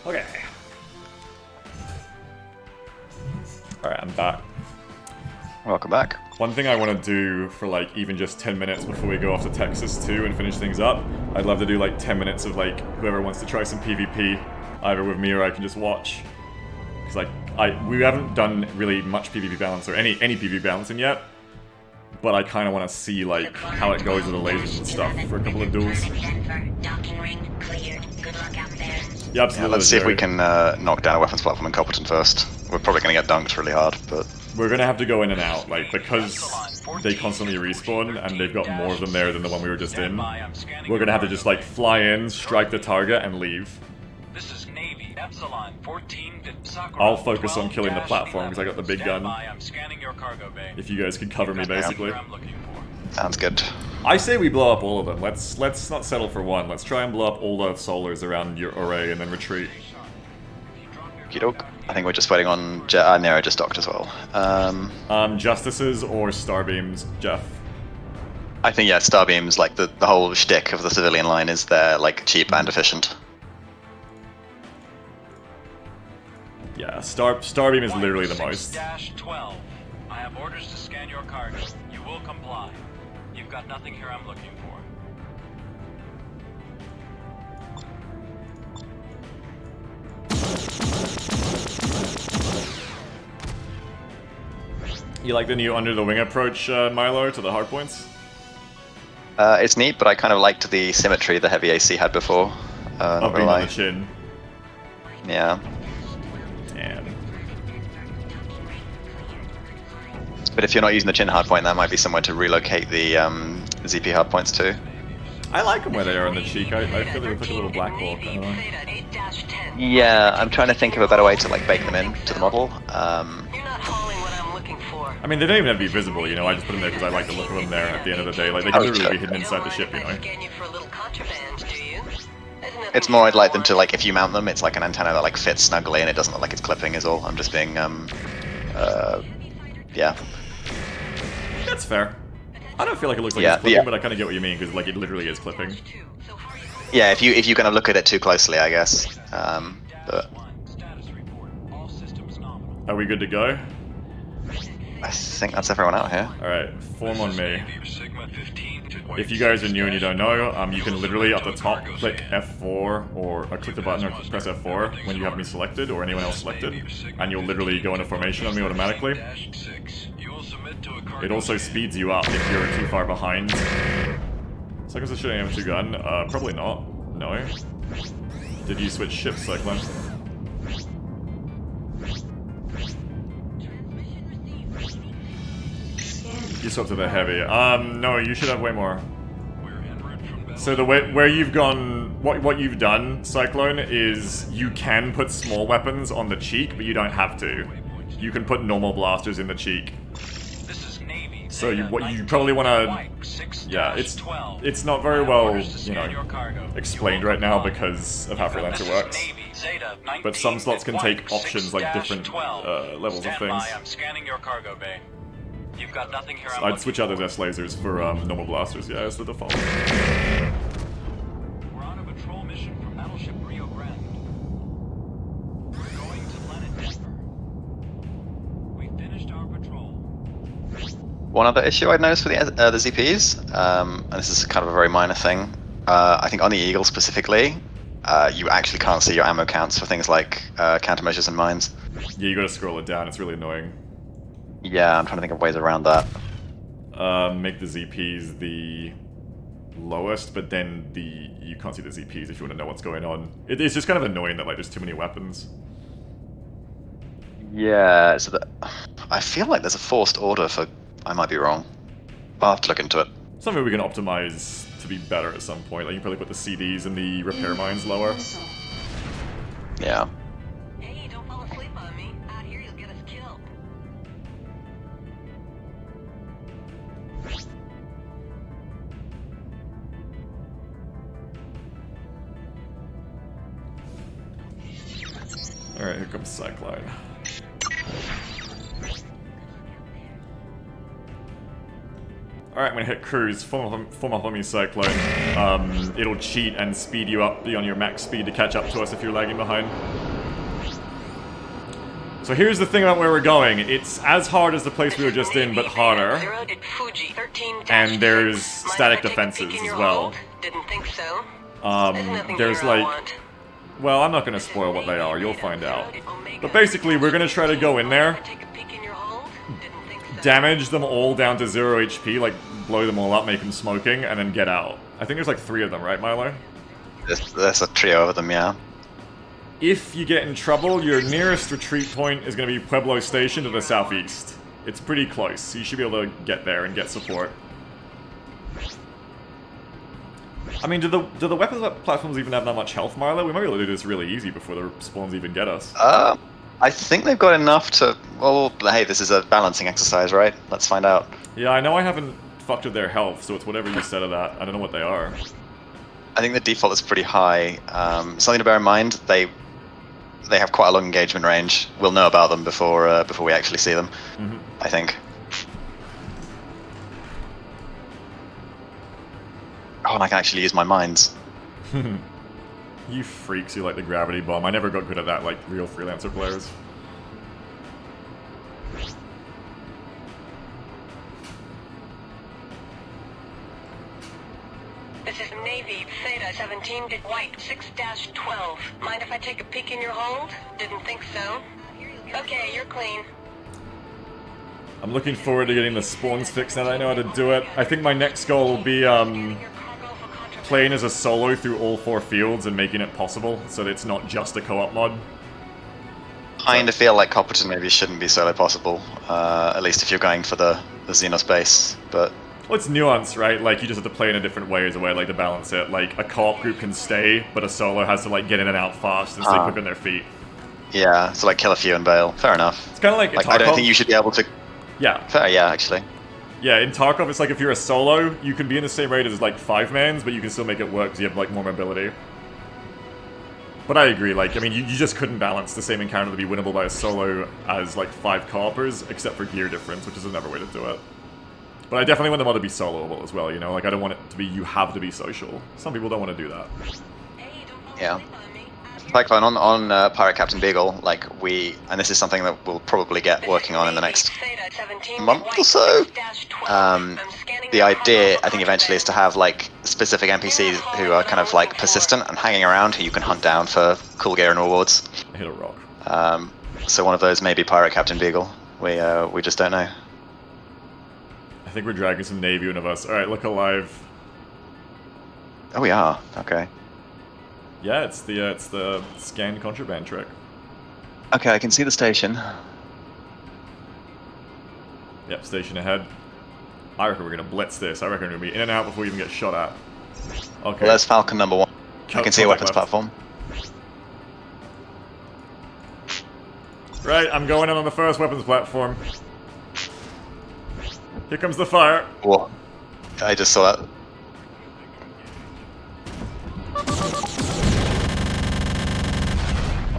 Okay. Alright, I'm back. Welcome back. One thing I want to do for like even just 10 minutes before we go off to Texas too and finish things up, I'd love to do like 10 minutes of like whoever wants to try some PvP, either with me or I can just watch. Because like, we haven't done really much PvP balance or any PvP balancing yet, but I kind of want to see like how it goes with the lasers and stuff for a couple of duels. Yeah, absolutely. Yeah, let's see if we can knock down a weapons platform in Copperton first. We're probably going to get dunked really hard, but... We're going to have to go in and out, like, because they constantly respawn, and they've got more of them there than the one we were just in. We're going to have to just, like, fly in, strike the target, and leave. I'll focus on killing the platform, because I got the big gun. If you guys can cover me, basically. Sounds good. I say we blow up all of them. Let's not settle for one. Let's try and blow up all the solars around your array and then retreat. Okey-doke. I think we're just waiting on Nero just docked as well. Justices or Starbeams, Jeff? I think, yeah, Starbeams, like, the whole shtick of the civilian line is they're, like, cheap and efficient. Yeah, Starbeam is literally the most. -12. I have orders to scan your cargo. You will comply. You've got nothing here I'm looking for. You like the new under the wing approach, Milo, to the hardpoints? It's neat, but I kind of liked the symmetry the heavy AC had before. Not being gonna on lie. the chin. Yeah. Damn. But if you're not using the chin hardpoint, that might be somewhere to relocate the ZP hardpoints too. I like them where they are on the cheek. I feel they look like a little black hole. I don't know. Yeah, I'm trying to think of a better way to like bake them in to the model. I mean, they don't even have to be visible, you know. I just put them there because I like the look of them there at the end of the day. Like, they can literally be hidden inside the ship, you know. It's more I'd like them to, like, if you mount them, it's like an antenna that like fits snugly and it doesn't look like it's clipping is all. I'm just being, yeah. That's fair. I don't feel like it looks like it's clipping, but I kind of get what you mean, because, like, it literally is clipping. Yeah, if you kind of look at it too closely, I guess. But... Are we good to go? I think that's everyone out here. Alright, form on me. If you guys are new and you don't know, you can literally up the top click F4 or click the button or press F4 when you have me selected or anyone else selected, and you'll literally go into formation on me automatically. It also speeds you up if you're too far behind. Cyclone's a shooting amateur gun? Probably not. No. Did you switch ships, Cyclone? You swapped to the heavy. No, you should have way more. So the way where you've gone, what you've done, Cyclone, is you can put small weapons on the cheek, but you don't have to. You can put normal blasters in the cheek. So you probably want to, yeah, it's not very well, you know, explained right now because of how Freelancer works. But some slots can take options like different levels of things. You've got nothing here. So I'd switch out those S lasers for normal blasters. Yeah, it's the default. We're on a patrol mission from Battleship Rio Grande. We're going to planet Denver. We finished our patrol. One other issue I'd noticed with the ZPs, and this is kind of a very minor thing, I think on the Eagle specifically, you actually can't see your ammo counts for things like countermeasures and mines. Yeah, you gotta scroll it down, it's really annoying. Yeah, I'm trying to think of ways around that. Make the ZPs the lowest, but then you can't see the ZPs if you want to know what's going on. It's just kind of annoying that like there's too many weapons. Yeah, so I feel like there's a forced order for... I might be wrong. I'll have to look into it. Something we can optimize to be better at some point. Like you can probably put the CDs and the repair mines lower. Yeah. Hey, don't fall asleep on me. Out here you'll get us killed. Alright, here comes Cyclone. Alright, I'm gonna hit cruise, form up on me Cyclone. It'll cheat and speed you up beyond your max speed to catch up to us if you're lagging behind. So here's the thing about where we're going. It's as hard as the place we were just in, but harder. And there's static defenses as well. Didn't think so. There's like... Well, I'm not gonna spoil what they are, you'll find out. But basically, we're gonna try to go in there, damage them all down to 0 HP, like blow them all up, make them smoking, and then get out. I think there's like 3 of them, right, Milo? There's a trio of them, yeah. If you get in trouble, your nearest retreat point is going to be Pueblo Station to the southeast. It's pretty close, so you should be able to get there and get support. I mean, do the weapons platforms even have that much health, Milo? We might be able to do this really easy before the spawns even get us. I think they've got enough to... Well, hey, this is a balancing exercise, right? Let's find out. Yeah, I know I haven't fucked with their health, so it's whatever you said of that. I don't know what they are. I think the default is pretty high. Something to bear in mind, they have quite a long engagement range. We'll know about them before we actually see them, I think. Oh, and I can actually use my mines. You freaks, you like the gravity bomb. I never got good at that like real Freelancer players. This is Navy, Theta 17, White 6-12. Mind if I take a peek in your hold? Didn't think so. Okay, you're clean. I'm looking forward to getting the spawns fixed now that I know how to do it. I think my next goal will be playing as a solo through all 4 fields and making it possible so that it's not just a co-op mod. Kinda feel like Copperton maybe shouldn't be solo possible, at least if you're going for the Xenos base, but... Well, it's nuance, right? Like, you just have to play in a different way as a way, like, to balance it. Like, a co-op group can stay, but a solo has to, like, get in and out fast and stay quick on their feet. Yeah, so, like, kill a few and bail. Fair enough. It's kind of like I don't think you should be able to... Yeah. Fair, yeah, actually. Yeah, in Tarkov, it's like if you're a solo, you can be in the same raid as, like, 5-mans, but you can still make it work because you have, like, more mobility. But I agree, like, I mean, you just couldn't balance the same encounter to be winnable by a solo as, like, 5 co-opers, except for gear difference, which is another way to do it. But I definitely want them all to be soloable as well, you know? Like, I don't want it to be you have to be social. Some people don't want to do that. Yeah. Cyclone, on Pirate Captain Beagle, like, and this is something that we'll probably get working on in the next month or so. The idea, I think, eventually is to have, like, specific NPCs who are kind of, like, persistent and hanging around, who you can hunt down for cool gear and rewards. I hit a rock. So one of those may be Pirate Captain Beagle. We just don't know. I think we're dragging some Navy of us. Alright, look alive. Oh, we are. Okay. Yeah, it's the scan contraband trick. Okay, I can see the station. Yep, station ahead. I reckon we're gonna blitz this. I reckon we're gonna be in and out before we even get shot at. Okay. Well, there's Falcon number 1. I can see a weapons platform. Right, I'm going in on the first weapons platform. Here comes the fire. What? I just saw that.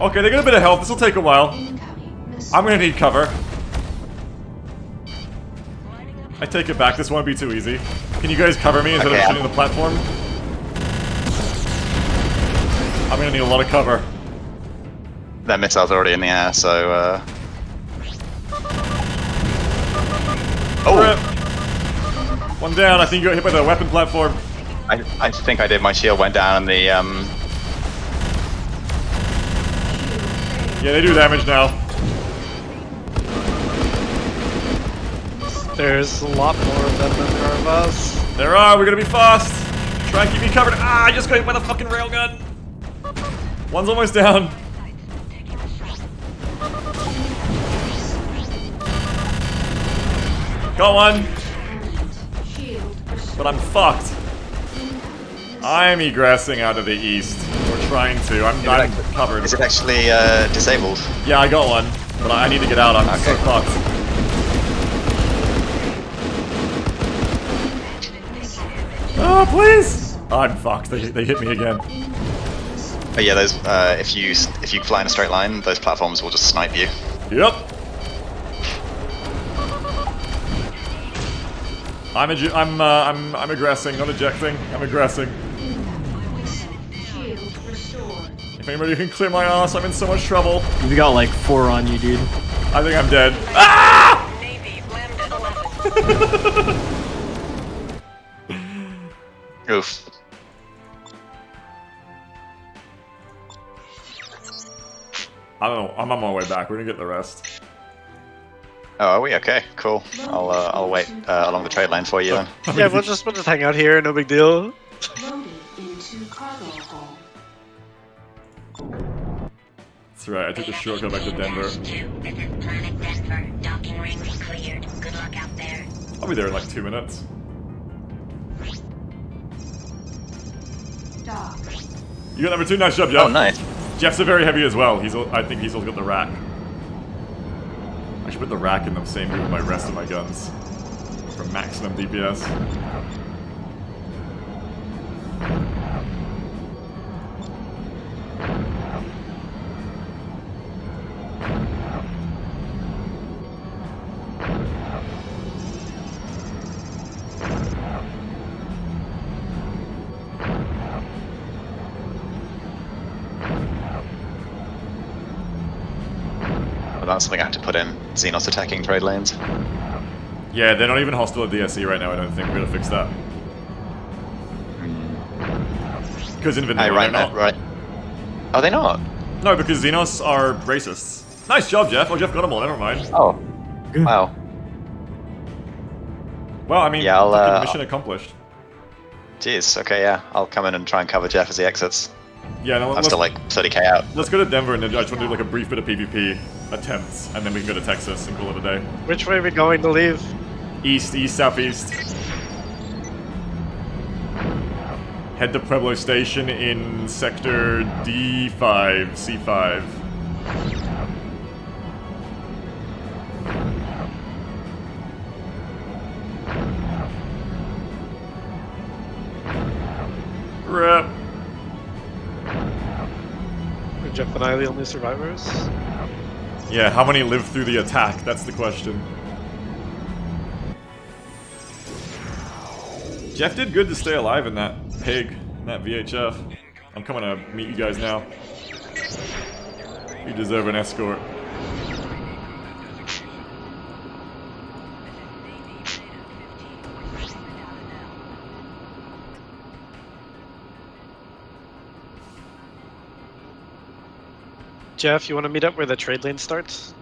Okay, they got a bit of health. This will take a while. I'm gonna need cover. I take it back. This won't be too easy. Can you guys cover me instead of shooting the platform? I'm gonna need a lot of cover. That missile's already in the air, so Oh! Rip. One down. I think you got hit by the weapon platform. I think I did. My shield went down and the Yeah, they do damage now. There's a lot more of them than there are of us. There are. We're gonna be fast. Try and keep me covered. Ah! I just got hit by the fucking railgun. One's almost down. Got one. But I'm fucked. I'm egressing out of the east. We're trying to. I'm covered. Is it actually disabled? Yeah, I got one. But I need to get out. I'm so fucked. Oh, please! I'm fucked. They hit me again. But yeah, those if you fly in a straight line, those platforms will just snipe you. Yep. I'm aggressing, not ejecting. I'm aggressing. Shield restored. If anybody can clear my ass, I'm in so much trouble. You've got like 4 on you, dude. I think I'm dead. Ah! Navy, lambda 11. Oof. I don't know. I'm on my way back. We're gonna get the rest. Oh, are we? Okay, cool. I'll wait along the trade lane for you then. Yeah, we'll just hang out here, no big deal. Loaded into cargo hold. That's right. I took the shortcut back to Denver. This is Planet Denver. Docking ring cleared. Good luck out there. I'll be there in like 2 minutes. Dock. You got number 2. Nice job, Jeff. Oh, nice. Jeff's a very heavy as well. I think he's also got the rack. I should put the rack in the same group with my rest of my guns for maximum DPS. That's something I had to put in. Xenos attacking trade lanes. Yeah, they're not even hostile at DSE right now. I don't think we're gonna fix that. Because in vanilla, Right, they're not. right. Are they not? No, because Xenos are racists. Nice job, Jeff. Oh, Jeff got them all. Never mind. Oh. Wow. Well, I mean, Yeah, I'll, fucking mission accomplished. Jeez. Okay, yeah. I'll come in and try and cover Jeff as he exits. Yeah, no, I'm let's, still like 30k out. let's go to Denver and then I just want to do like a brief bit of PvP attempts, and then we can go to Texas and call it a day. Which way are we going to leave? East, southeast. Head to Pueblo Station in sector D5, C5. Rip. Are Jeff and I the only survivors? Yeah, how many lived through the attack? That's the question. Jeff did good to stay alive in that pig, in that VHF. I'm coming to meet you guys now. You deserve an escort. Jeff, you want to meet up where the trade lane starts?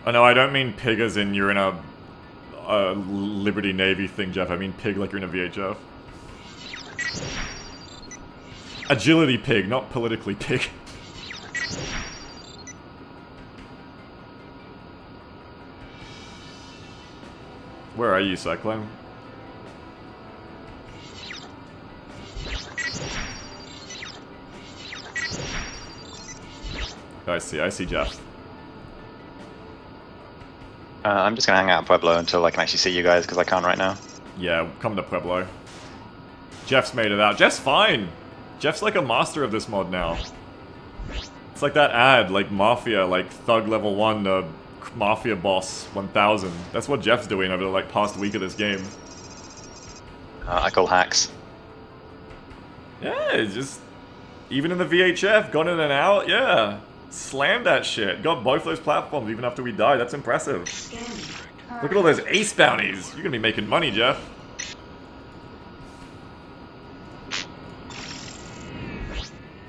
Oh no, I don't mean pig as in you're in a Liberty Navy thing, Jeff. I mean pig like you're in a VHF. Agility pig, not politically pig. Where are you, Cyclone? I see Jeff. I'm just gonna hang out in Pueblo until I can actually see you guys, because I can't right now. Yeah, come to Pueblo. Jeff's made it out. Jeff's fine! Jeff's like a master of this mod now. It's like that ad, like Mafia, like Thug Level 1 to Mafia Boss 1000. That's what Jeff's doing over the like past week of this game. I call hacks. Yeah, it's just... Even in the VHF, gone in and out, yeah. Slammed that shit. Got both those platforms even after we died. That's impressive. Look at all those ace bounties. You're gonna be making money, Jeff.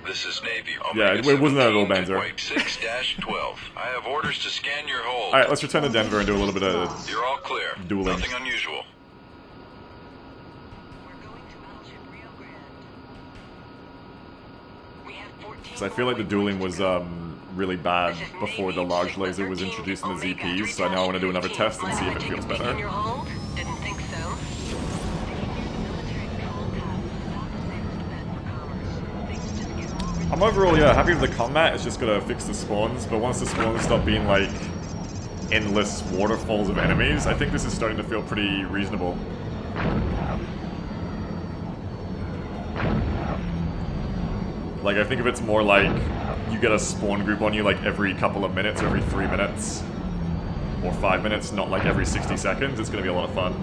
This is Navy. Yeah, it wasn't that at all, Banzer. Wipe 6-12. I have orders to scan your hold. Alright, let's return to Denver and do a little bit of... You're all clear. Dueling. Nothing unusual. We're going to Battleship Rio Grande. We have 14. Because I feel like the dueling was really bad before the large laser was introduced in the ZPs, so now I want to do another test and see if it feels In better. your hold? Didn't think so. I'm overall, yeah, happy with the combat. It's just gotta fix the spawns, but once the spawns stop being like endless waterfalls of enemies, I think this is starting to feel pretty reasonable. Like, I think if it's more like you get a spawn group on you like every couple of minutes or every 3 minutes or 5 minutes, not like every 60 seconds, it's gonna be a lot of fun.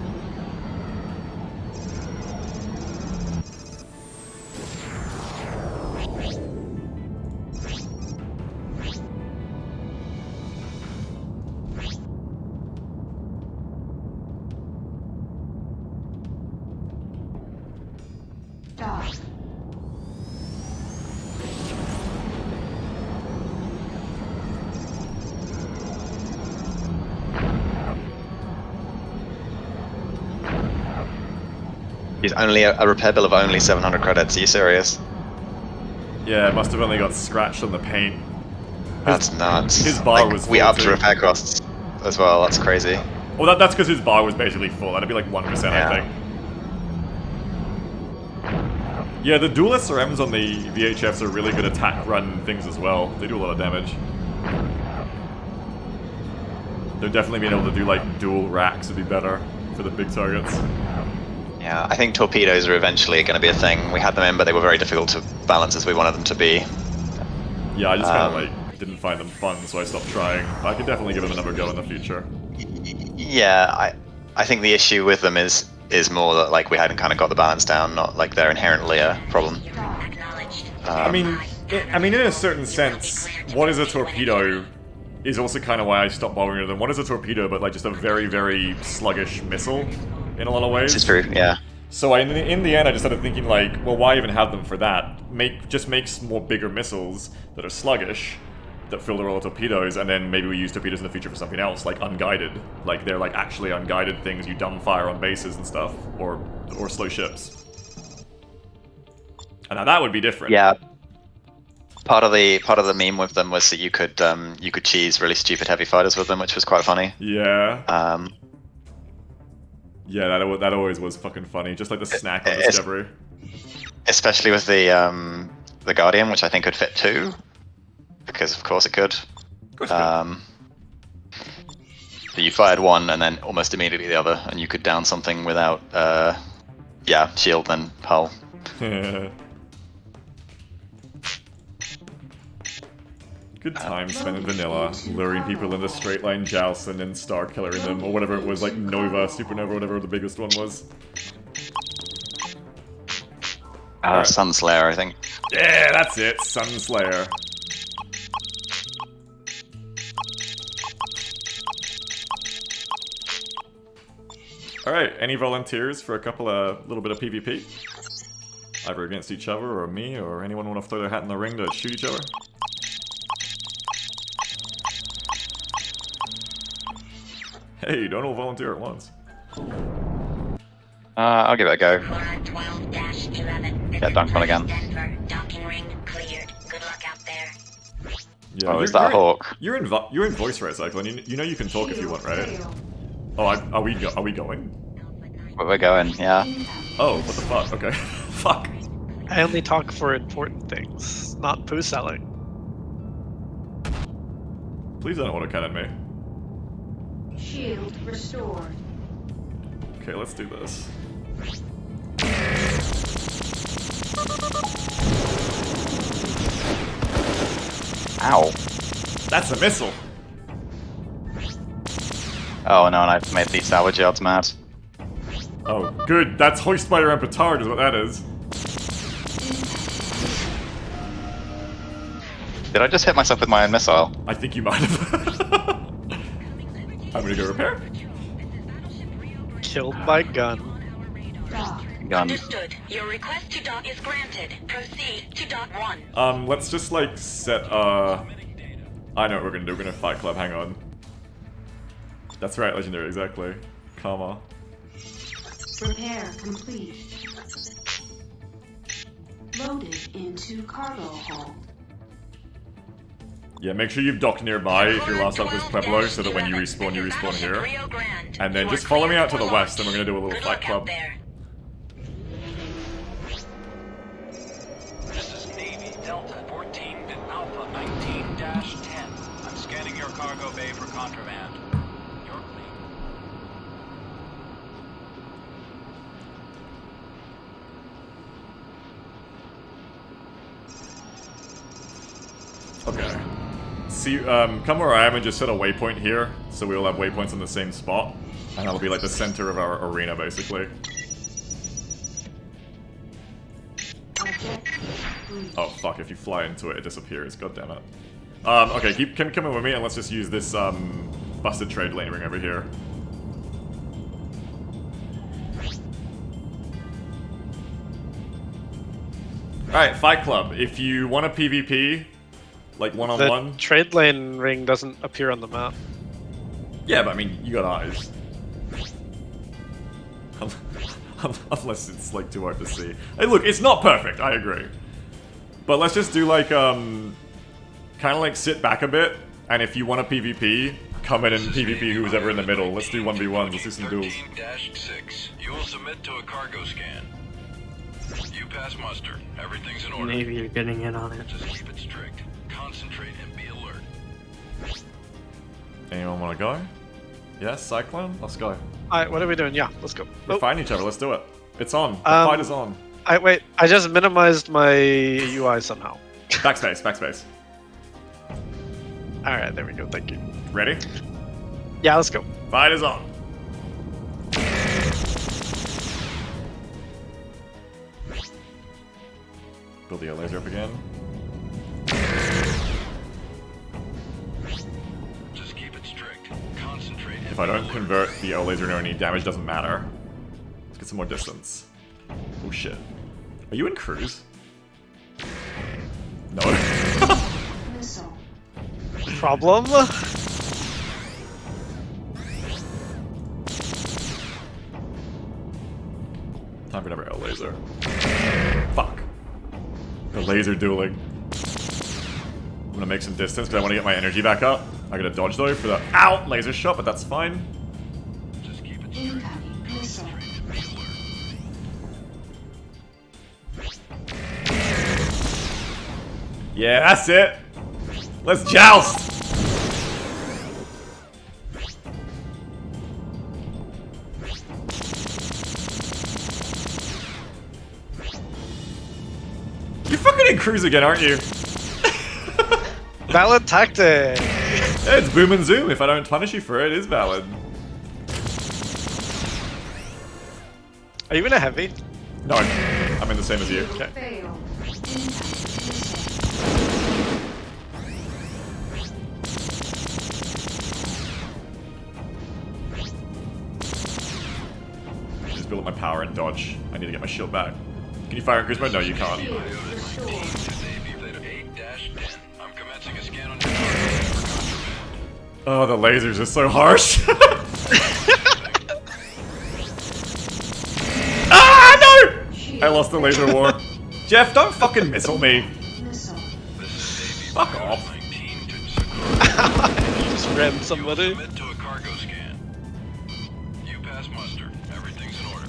Dock. He's only a repair bill of only 700 credits. Are you serious? Yeah, it must have only got scratched on the paint. That's nuts. his bar Like, was we full upped too. repair costs as well. That's crazy. Well, that's because his bar was basically full. That'd be like 1%, Yeah. I think. Yeah, the dual SRMs on the VHFs are really good attack run things as well. They do a lot of damage. They're definitely being able to do like dual racks would be better for the big targets. Yeah, I think torpedoes are eventually going to be a thing. We had them in, but they were very difficult to balance as we wanted them to be. Yeah, I just kind of like didn't find them fun, so I stopped trying. I could definitely give them another go in the future. Yeah, I think the issue with them is more that like we hadn't kind of got the balance down, not like they're inherently a problem. Acknowledged. I mean, in a certain sense, what is a torpedo is also kind of why I stopped bothering with them. What is a torpedo but like just a very, very sluggish missile in a lot of ways? This is true, yeah. So in the end, I just started thinking like, well, why even have them for that? Just make more bigger missiles that are sluggish, that fill the role of torpedoes, and then maybe we use torpedoes in the future for something else, like unguided. Like they're like actually unguided things you dumb fire on bases and stuff, or slow ships. And now that would be different. Yeah. Part of the meme with them was that you could cheese really stupid heavy fighters with them, which was quite funny. Yeah. Yeah, that always was fucking funny. Just like the snack on Discovery. Especially with the Guardian, which I think could fit two, because of course it could. So you fired one and then almost immediately the other, and you could down something without, shield and hull. Good time spent in vanilla, luring people into straight line jousts and then star killering them, or whatever it was, like Nova, Supernova, whatever the biggest one was. Sunslayer, I think. Yeah, that's it, Sunslayer. Alright, any volunteers for a little bit of PvP? Either against each other, or me, or anyone want to throw their hat in the ring to shoot each other? Hey, don't all volunteer at once. I'll give it a go. We're on 12-11. Yeah, dunk one again. Denver, docking ring cleared. Good luck out there. Yeah, Oh, is that a hawk? You're in voice recycling. You know you can talk if you want, right? Oh, are we going? Where we're going, yeah. Oh, what the fuck? Okay, fuck. I only talk for important things, not poo selling. Please don't autocannon me. Shield restored. Okay, let's do this. Ow. That's a missile. Oh no, and I've made these salvage yards mad. Oh, good. That's hoist by your own petard is what that is. Did I just hit myself with my own missile? I think you might have. I'm gonna go repair. Killed by gun. Dock. Gun. Understood. Your request to dock is granted. Proceed to dock 1. Let's just like set I know what we're gonna do. We're gonna fight club. Hang on. That's right, legendary. Exactly. Karma. Repair complete. Loaded into cargo hold. Yeah, make sure you've docked nearby if your last stop was Pueblo, so that when you respawn here. And then just follow me out to the west, and we're gonna do a little Good fight luck club. out there. This is Navy Delta 14 to Alpha 19-10. I'm scanning your cargo bay for contraband. You're clean. Okay. See, come where I am and just set a waypoint here, so we all have waypoints in the same spot, and that'll be like the center of our arena, basically. Oh fuck! If you fly into it, it disappears. God damn it. Okay, keep coming with me, and let's just use this busted trade lane ring over here. Alright, Fight Club. If you want a PvP, like one-on-one... The trade lane ring doesn't appear on the map. Yeah, but I mean, you got eyes. Unless it's like too hard to see. Hey, look, it's not perfect, I agree. But let's just do like, kind of like sit back a bit, and if you want a PvP, come in and PvP who's ever in the middle. Let's do 1v1s, let's do some duels. 13-6. You will submit to a cargo scan. You pass muster. Everything's in order. Maybe you're getting in on it. Just keep it strict. Concentrate and be alert. Anyone want to go? Yes, Cyclone? Let's go. Alright, what are we doing? Yeah, let's go. We're fighting each other, let's do it. It's on. The fight is on. Wait, I just minimized my UI somehow. Backspace, backspace. Alright, there we go, thank you. Ready? Yeah, let's go. Fight is on. Build the laser up again. Just keep it strict. Concentrate. If I don't convert the L laser into any damage, doesn't matter. Let's get some more distance. Oh shit. Are you in cruise? No. Missile. Problem? Time for another L laser. Fuck. The laser dueling. I'm gonna make some distance because I want to get my energy back up. I gotta dodge though for the ow laser shot, but that's fine. Just keep it strict. Incoming missile. Be alert. Yeah, that's it. Let's joust. You're fucking in cruise again, aren't you? Valid tactic! Yeah, it's boom and zoom. If I don't punish you for it, it is valid. Are you in a heavy? No, I'm in the same as you. Okay. Fail. Incoming Just build up my power and dodge. I need to get my shield back. Can you fire in cruise mode? No, you can't. missile. Restore. Navy Theta 8-10. I'm commencing a scan on your target for contraband. Oh, the lasers are so harsh. Ah, no! I lost the laser war. Jeff, don't fucking missile me. Missile. Fuck off. 19 to Sakura. Just rammed somebody. Submit to a cargo scan. You pass muster. Everything's in order.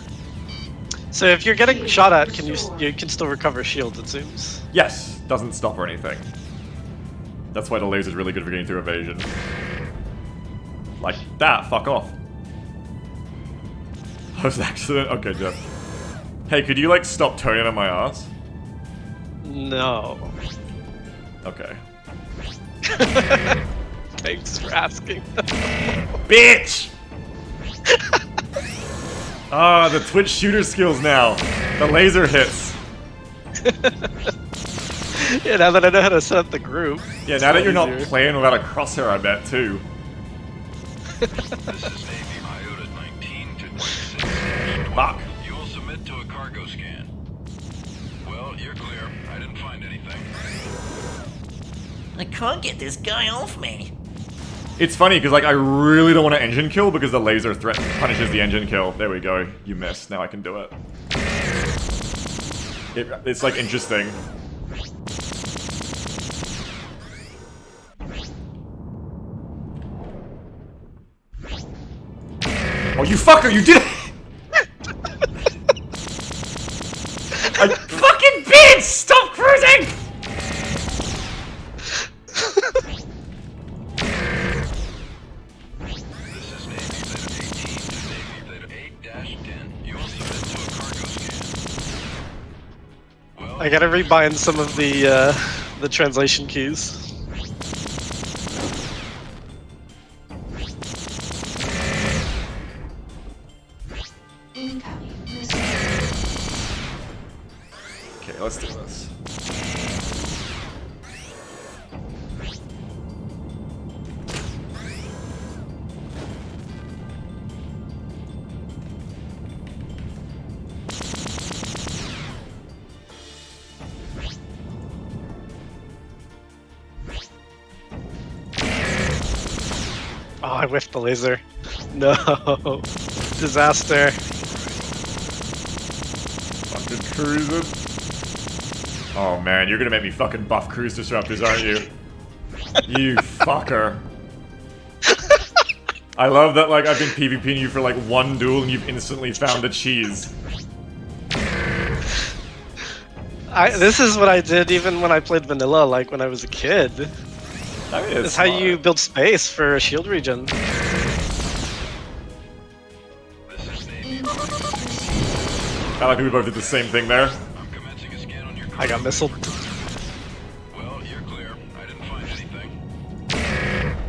So if you're getting shot at, you can still recover shields, it seems. Yes, doesn't stop or anything. That's why the laser's really good for getting through evasion. Like that, fuck off. That was an accident? Okay, Jeff. Hey, could you like stop toning on my ass? No. Okay. Thanks for asking. Bitch! Ah, the Twitch shooter skills now. The laser hits. Yeah, now that I know how to set up the group. Yeah, it's now a that lot you're not easier. playing without a crosshair, I bet, too. This is Navy Iota 19 to 26. Fuck. You will submit to a cargo scan. Well, you're clear. I didn't find anything. I can't get this guy off me. It's funny, because like I really don't want to engine kill because the laser threat punishes the engine kill. There we go. You missed. Now I can do it. It's like interesting. Oh, you fucker! You did it! I fucking bitch! Stop cruising! This is Navy Theta 18 to Navy Theta 8-10. You will submit to a cargo scan. Well, I gotta rebind some of the translation keys. Okay, let's do this. Oh, I whiffed the laser. No. Disaster. Fucking cruising. Oh man, you're gonna make me fucking buff cruise disruptors, aren't you? You fucker. I love that, like, I've been PvPing you for like one duel and you've instantly found the cheese. This is what I did even when I played vanilla, like when I was a kid. I mean, It's how you build space for a shield regen. I like that we both did the same thing there. I'm commencing a scan on your I got missiled. Well, you're clear. I didn't find anything.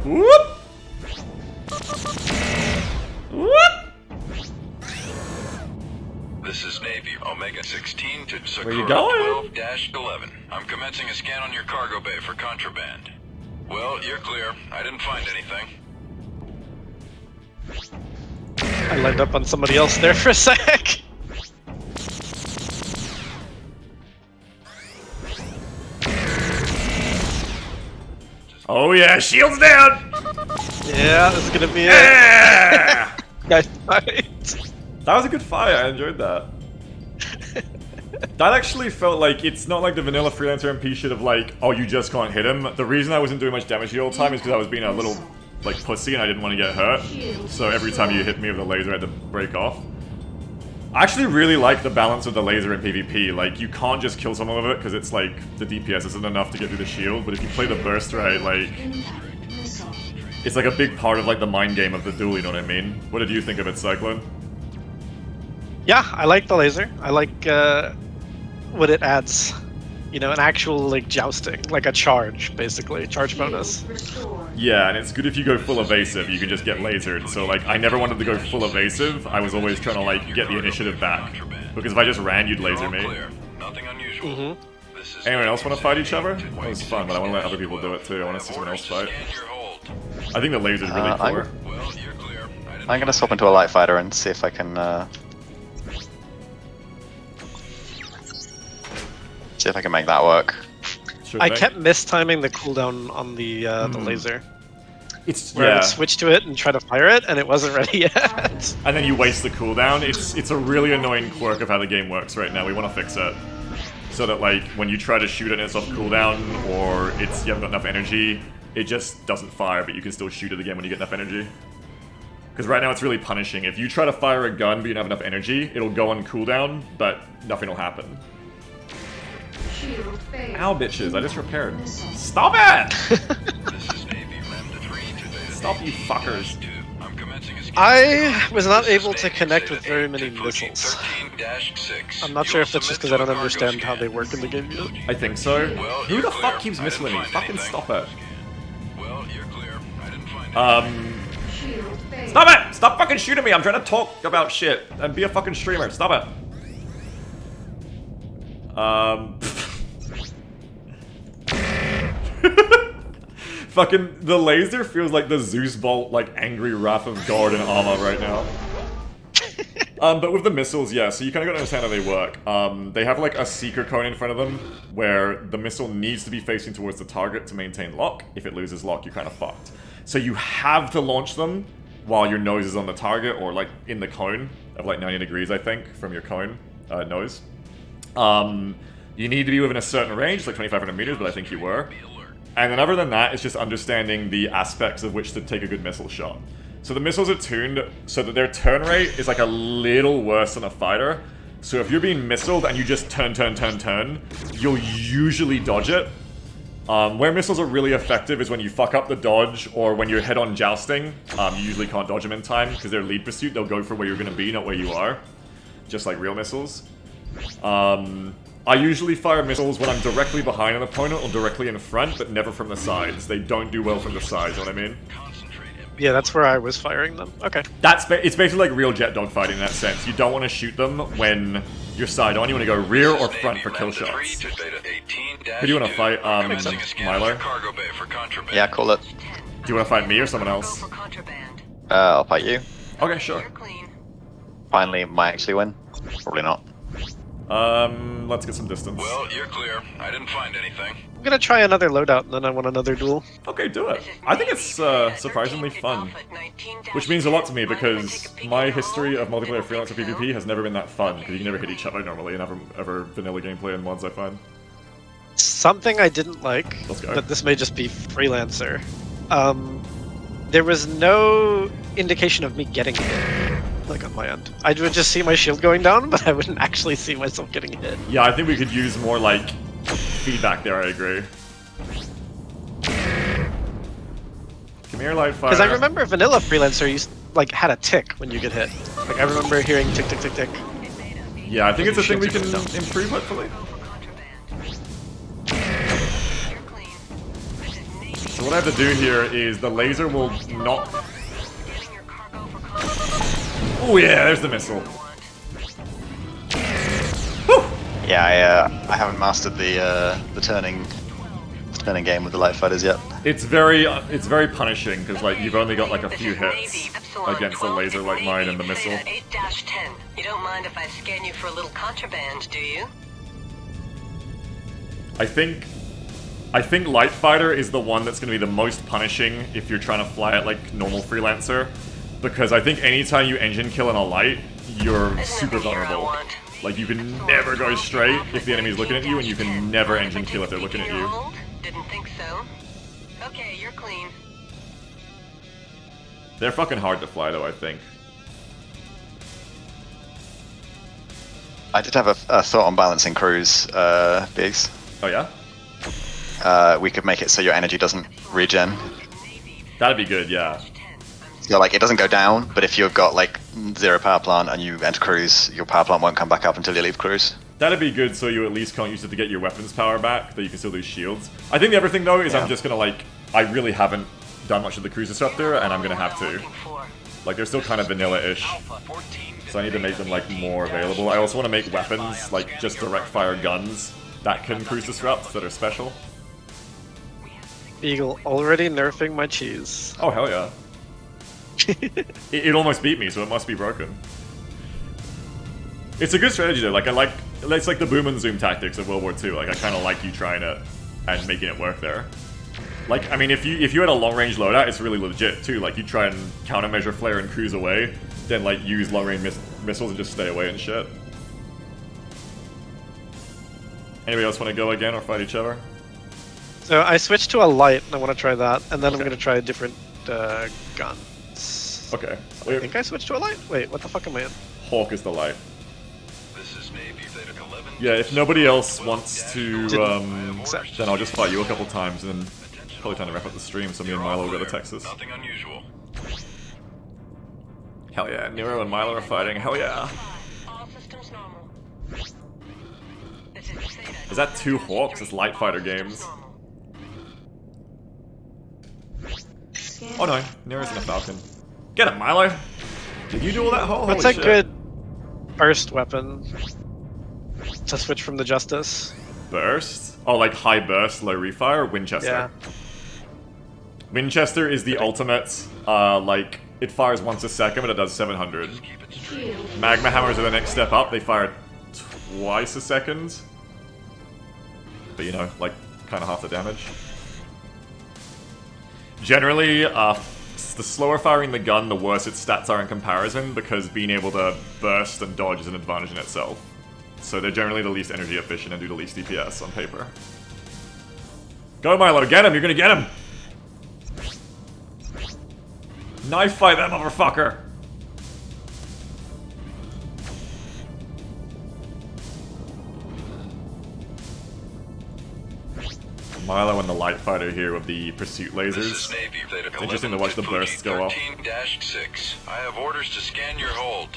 Whoop! Whoop! This is Navy Omega 16 to Sakura Where you going? 12-11. I'm commencing a scan on your cargo bay for contraband. Well, you're clear. I didn't find anything. I lined up on somebody else there for a sec. Oh yeah, shields down! Yeah, this is gonna be it. Yeah! Nice fight. That was a good fight, I enjoyed that. That actually felt like, it's not like the vanilla Freelancer MP shit of like, oh, you just can't hit him. The reason I wasn't doing much damage the whole time is because I was being a little, like, pussy and I didn't want to get hurt. So every time you hit me with a laser, I had to break off. I actually really like the balance of the laser in PvP. Like, you can't just kill someone with it because it's like, the DPS isn't enough to get through the shield, but if you play the burst right, like, it's like a big part of like the mind game of the duel, you know what I mean? What did you think of it, Cyclone? Yeah, I like the laser. I like what it adds. You know, an actual like jousting, like a charge, basically, charge bonus. Yeah, and it's good if you go full evasive, you can just get lasered. So like, I never wanted to go full evasive, I was always trying to like, get the initiative back. Because if I just ran, you'd laser me. Nothing unusual. Mm-hmm. This is Anyone else want to fight each other? Navy That was fun, but I want to let other people do it too. I want to see someone else fight. Scan your hold. I think the laser's really core. Well, you're clear. I didn't I'm gonna swap into a light fighter and see if I can make that work. Sure I thing. kept mistiming the cooldown on the laser. It's, Where I yeah. would switch to it and try to fire it, and it wasn't ready yet. And then you waste the cooldown. It's a really annoying quirk of how the game works right now. We want to fix it. So that like, when you try to shoot it and it's off cooldown, or you haven't got enough energy, it just doesn't fire, but you can still shoot it again when you get enough energy. Because right now it's really punishing. If you try to fire a gun but you don't have enough energy, it'll go on cooldown, but nothing will happen. Ow, bitches, I just repaired. Stop it! This is Navy Lambda 3 to Beta Stop, you Navy fuckers. 2. I'm commencing a scan. I was not This is able to Navy connect Zeta with very 8 many to Fuji missiles. 13-6. I'm not You sure will if that's just submit because I to a don't cargo understand how scan. they work in the game yet. I think so. Well, Who you're the clear. fuck keeps I didn't missling me? find Fucking anything. stop it. Well, you're clear. I didn't find anything. Stop it! Stop fucking shooting me! I'm trying to talk about shit and be a fucking streamer. Stop it. Fucking, the laser feels like the Zeus Bolt, like, angry wrath of God in armor right now. But with the missiles, yeah, so you kind of gotta understand how they work. They have, like, a seeker cone in front of them, where the missile needs to be facing towards the target to maintain lock. If it loses lock, you're kind of fucked. So you have to launch them while your nose is on the target, or, like, in the cone of, like, 90 degrees, I think, from your cone, nose. You need to be within a certain range, like 2,500 meters, but I think you were. And then other than that, it's just understanding the aspects of which to take a good missile shot. So the missiles are tuned so that their turn rate is like a little worse than a fighter. So if you're being missiled and you just turn, you'll usually dodge it. Where missiles are really effective is when you fuck up the dodge or when you're head-on jousting. You usually can't dodge them in time because they're lead pursuit. They'll go for where you're going to be, not where you are. Just like real missiles. I usually fire missiles when I'm directly behind an opponent or directly in front, but never from the sides. They don't do well from the sides, you know what I mean? Concentrate, Yeah, that's where I was firing them. Okay. It's basically like real jet dogfighting in that sense. You don't want to shoot them when you're side on. You want to go rear or front for kill shots. Who do you want to fight, Milo? Yeah, call it. Do you want to fight me or someone else? Go for contraband. I'll fight you. Okay, sure. You're clean. Finally, might actually win. Probably not. Let's get some distance. Well, you're clear. I didn't find anything. I'm gonna try another loadout, and then I want another duel. Okay, do it. I think it's surprisingly fun. Which means a lot to me because my history of multiplayer freelancer PvP has never been that fun, because you can never hit each other normally in ever vanilla gameplay in mods, I find. Something I didn't like, Let's go. but this may just be Freelancer. There was no indication of me getting hit, like on my end. I would just see my shield going down, but I wouldn't actually see myself getting hit. Yeah, I think we could use more, like, feedback there, I agree. Come here, Lightfire. Because I remember vanilla Freelancer used like had a tick when you get hit. Like I remember hearing tick tick tick tick. Yeah, I think it's a thing we can improve, hopefully. So what I have to do here is the laser will not... Oh yeah, there's the missile. Yeah, I haven't mastered the turning game with the light fighters yet. It's very punishing because like you've only got like a few hits against a laser like mine and the missile. 8-10. You don't mind if I scan you for a little contraband, do you? I think Light Fighter is the one that's going to be the most punishing if you're trying to fly it like normal Freelancer, because I think anytime you engine kill in a light, you're super vulnerable. Like you can never go straight if the enemy's looking at you, and you can never engine kill if they're looking at you. Didn't think so. Okay, you're clean. They're fucking hard to fly though, I think. I did have a thought on balancing crews, Biggs. Oh yeah? We could make it so your energy doesn't regen. That'd be good, yeah. So like it doesn't go down, but if you've got like 0 power plant and you enter cruise, your power plant won't come back up until you leave cruise. That'd be good so you at least can't use it to get your weapons power back, that you can still do shields. I think the other thing though is I'm just gonna like, I really haven't done much of the cruise disruptor and I'm gonna have to. Like they're still kind of vanilla-ish. So I need to make them like more available. I also want to make weapons, like just direct fire guns that can cruise disrupt, that are special. Eagle already nerfing my cheese. Oh hell yeah. It almost beat me, so it must be broken. It's a good strategy though, like it's like the boom and zoom tactics of World War II, like I kinda like you trying it and making it work there. Like, I mean, if you had a long-range loadout, it's really legit too, like you try and countermeasure flare and cruise away, then like use long-range missiles and just stay away and shit. Anybody else want to go again or fight each other? So I switched to a light, and I want to try that, and then I'm going to try a different gun. Okay. I think I switched to a light? Wait, what the fuck am I in? Hawk is the light. This is Navy Theta 11. Yeah, if nobody else wants to, accept. then I'll just fight you a couple times and then probably time to wrap up the stream so me and Milo will go to Texas. Nothing unusual. Hell yeah, Nero and Milo are fighting, hell yeah. All systems normal. This is Theta. Is that 2 Hawks? It's light fighter games. Oh no, Nero's in a Falcon. Get him, Milo! Did you do all that hole? What's Holy a shit. good burst weapon to switch from the Justice? Burst? Oh, like high burst, low refire? Winchester. Yeah. Winchester is the ultimate, like, it fires once a second, but it does 700. Magma Hammers are the next step up, they fire twice a second. But you know, like, kind of half the damage. Generally, the slower firing the gun, the worse its stats are in comparison, because being able to burst and dodge is an advantage in itself. So they're generally the least energy efficient and do the least DPS on paper. Go Milo, get him, you're gonna get him! Knife fight that motherfucker! Milo and the light fighter here with the pursuit This is lasers. Navy Theta 11. Interesting to watch the bursts go off. 13-6. I have orders to scan your hold.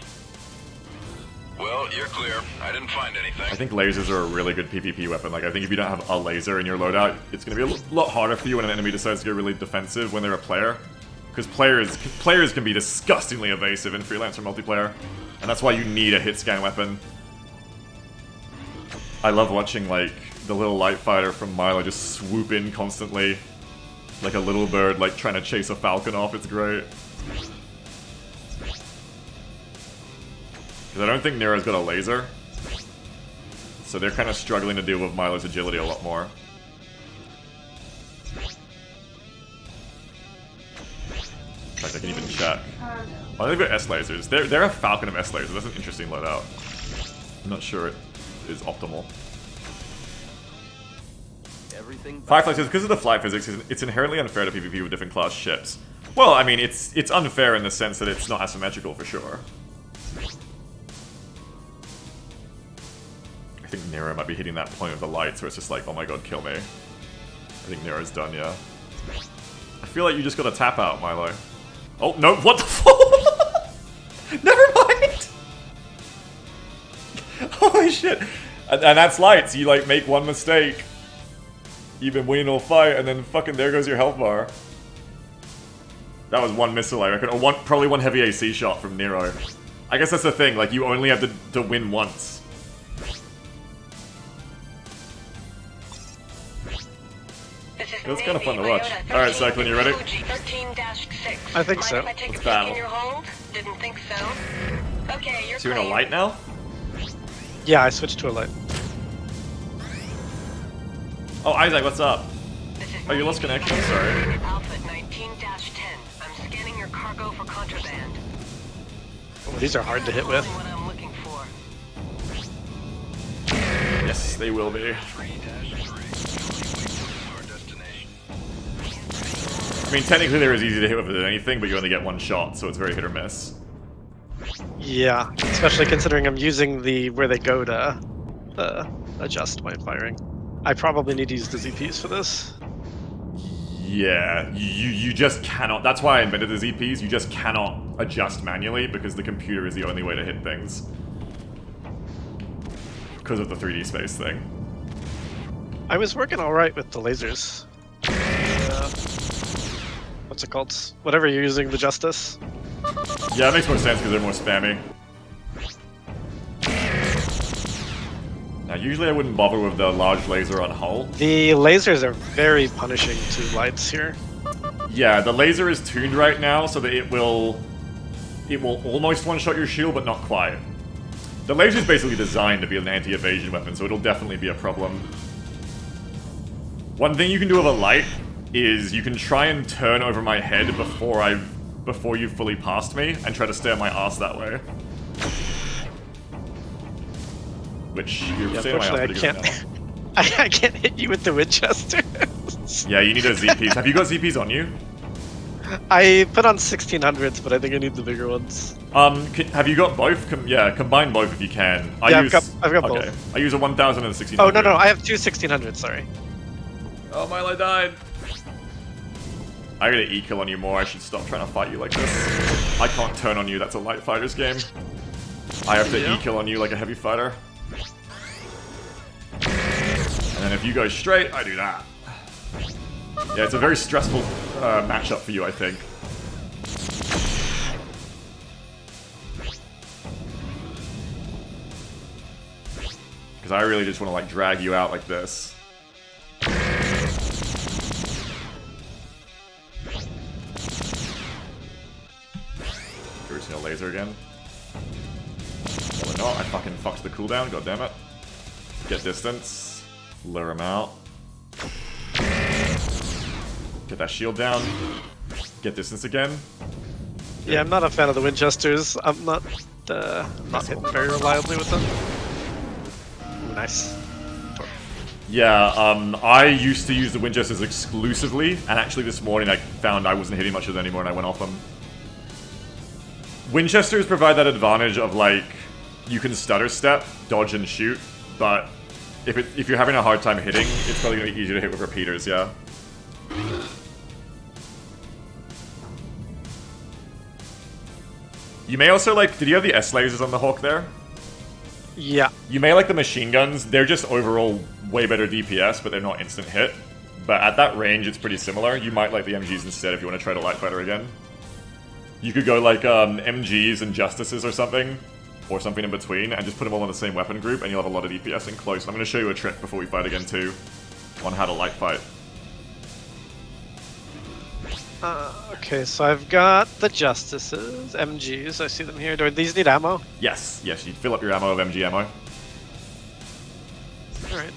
Well, you're clear. I didn't find anything. I think lasers are a really good PvP weapon. Like, I think if you don't have a laser in your loadout, it's going to be a lot harder for you when an enemy decides to go really defensive when they're a player. Because players can be disgustingly evasive in Freelancer multiplayer, and that's why you need a hit scan weapon. I love watching like the little light fighter from Milo just swoop in constantly, like a little bird like trying to chase a falcon off. It's great. Because I don't think Nero's got a laser, so they're kind of struggling to deal with Milo's agility a lot more. In fact, I can even check. Oh, they've got S lasers. They're a Falcon of S lasers. That's an interesting loadout. I'm not sure it is optimal. Firefly says, because of the flight physics, it's inherently unfair to PvP with different class ships. Well, I mean, it's unfair in the sense that it's not asymmetrical for sure. I think Nero might be hitting that point with the lights where it's just like, oh my god, kill me. I think Nero's done, yeah. I feel like you just got a tap out, Milo. Oh, no, what the fuck? Never mind! Holy shit. And that's lights. You, like, make one mistake. You've been winning all fight, and then fucking there goes your health bar. That was one missile, I reckon. Or probably one heavy AC shot from Nero. I guess that's the thing, like, you only have to win once. It was kind of fun to watch. Alright, Cyclone, you ready? I think so. Let's battle. Didn't think so. Okay, you're So you're in a light now? Yeah, I switched to a light. Oh, Isaac, what's up? Oh, you lost connection? I'm sorry. Alpha 19-10. I'm scanning your cargo for contraband. Oh, these are hard to hit with. What I'm looking for. Yes, they will be. I mean, technically they're as easy to hit with as anything, but you only get one shot, so it's very hit or miss. Yeah, especially considering I'm using the where they go to adjust my firing. I probably need to use the ZPs for this. Yeah, you just cannot. That's why I invented the ZPs. You just cannot adjust manually because the computer is the only way to hit things. Because of the 3D space thing. I was working alright with the lasers. What's it called? Whatever you're using, the Justice. Yeah, it makes more sense because they're more spammy. Now, usually I wouldn't bother with the large laser on hull. The lasers are very punishing to lights here. Yeah, the laser is tuned right now so that it will almost one-shot your shield, but not quite. The laser is basically designed to be an anti-evasion weapon, so it'll definitely be a problem. One thing you can do with a light is you can try and turn over my head before you've fully passed me, and try to stay on my ass that way. Which you're Yeah, staying on my ass pretty good now. I can't hit you with the Winchester. Yeah, you need those ZPs. Have you got ZPs on you? I put on 1600s, but I think I need the bigger ones. Have you got both? Yeah, combine both if you can. I've got both. I use a 1000 and a 1600. Oh, no, I have two 1600s, sorry. Oh, Milo died. I gotta E-kill on you more. I should stop trying to fight you like this. I can't turn on you. That's a light fighter's game. I have to E-kill on you like a heavy fighter. And then if you go straight, I do that. Yeah, it's a very stressful matchup for you, I think. Because I really just want to like drag you out like this. You're laser again. Or not, I fucking fucked the cooldown, god damn it. Get distance. Lure him out. Get that shield down. Get distance again. Yeah, I'm not a fan of the Winchesters. I'm not hitting very reliably with them. Ooh, nice. Yeah, I used to use the Winchesters exclusively, and actually this morning I found I wasn't hitting much of them anymore and I went off them. Winchesters provide that advantage of, like, you can stutter step, dodge and shoot, but if you're having a hard time hitting, it's probably going to be easier to hit with repeaters, yeah. You may also, like, did you have the S lasers on the Hawk there? Yeah. You may like the machine guns. They're just overall way better DPS, but they're not instant hit. But at that range, it's pretty similar. You might like the MGs instead if you want to try to light fighter again. You could go like MGs and Justices or something in between, and just put them all in the same weapon group, and you'll have a lot of DPS in close. I'm going to show you a trick before we fight again too, on how to light fight. Okay, so I've got the Justices, MGs, I see them here. Do these need ammo? Yes, you fill up your ammo of MG ammo. Alright.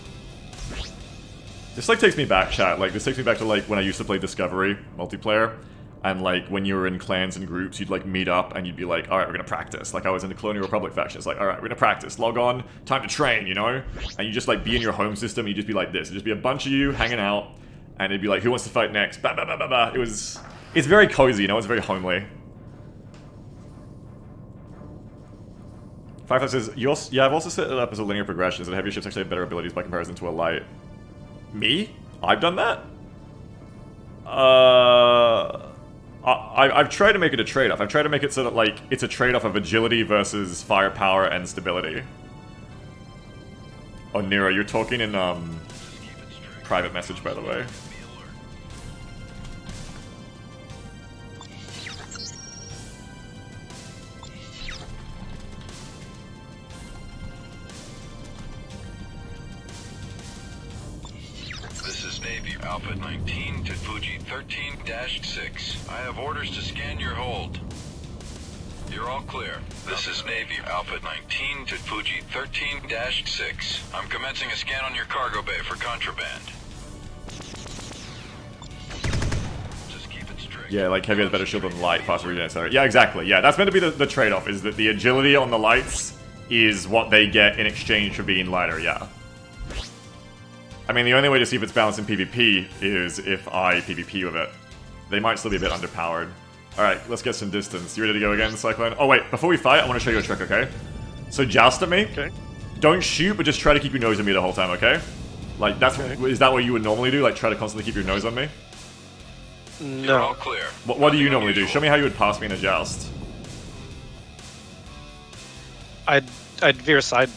This like takes me back, chat. Like this takes me back to like when I used to play Discovery multiplayer, and like when you were in clans and groups, you'd like meet up and you'd be like, all right, we're gonna practice. Like I was in the Colonial Republic faction. It's like, all right, we're gonna practice. Log on, time to train, you know? And you just like be in your home system. And you just be like this. It'd just be a bunch of you hanging out, and it'd be like, who wants to fight next? Bah, bah, bah, bah, bah. It's very cozy, you know? It's very homely. Firefly says, yeah, I've also set it up as a linear progression, so the heavier ships actually have better abilities by comparison to a light. Me? I've done that? I've tried to make it a trade-off. I've tried to make it so that, like, it's a trade-off of agility versus firepower and stability. Oh, Nero, you're talking in, private message, by the way. This is Navy Alpha 19 to Fuji 13-6. I have orders to scan your hold. You're all clear. This is Navy Alpha 19 to Fuji 13-6. I'm commencing a scan on your cargo bay for contraband. Just keep it straight. Yeah, like heavy has better shield than light, faster regen, etc. Yeah, exactly. Yeah, that's meant to be the trade-off, is that the agility on the lights is what they get in exchange for being lighter, yeah. I mean, the only way to see if it's balanced in PvP is if I PvP with it. They might still be a bit underpowered. Alright, let's get some distance. You ready to go again, Cyclone? Oh wait, before we fight, I want to show you a trick, okay? So joust at me. Okay. Don't shoot, but just try to keep your nose on me the whole time, okay? Like, is that what you would normally do? Like, try to constantly keep your nose on me? You're all No. clear. What do you normally do? Show me how you would pass me in a joust. I'd veer side.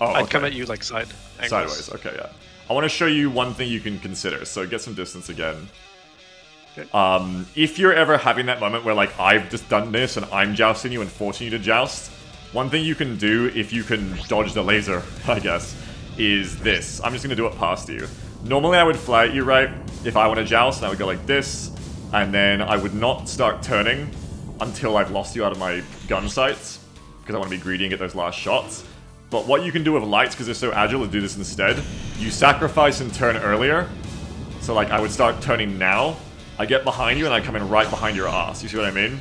Oh, I'd come okay. at you like side angles. Sideways, okay, yeah. I want to show you one thing you can consider, so get some distance again. Okay. If you're ever having that moment where, like, I've just done this and I'm jousting you and forcing you to joust, one thing you can do, if you can dodge the laser, I guess, is this. I'm just going to do it past you. Normally I would fly at you, right? If I want to joust, and I would go like this, and then I would not start turning until I've lost you out of my gun sights, because I want to be greedy and get those last shots. But what you can do with lights, because they're so agile, is do this instead. You sacrifice and turn earlier. So, like, I would start turning now. I get behind you, and I come in right behind your ass. You see what I mean?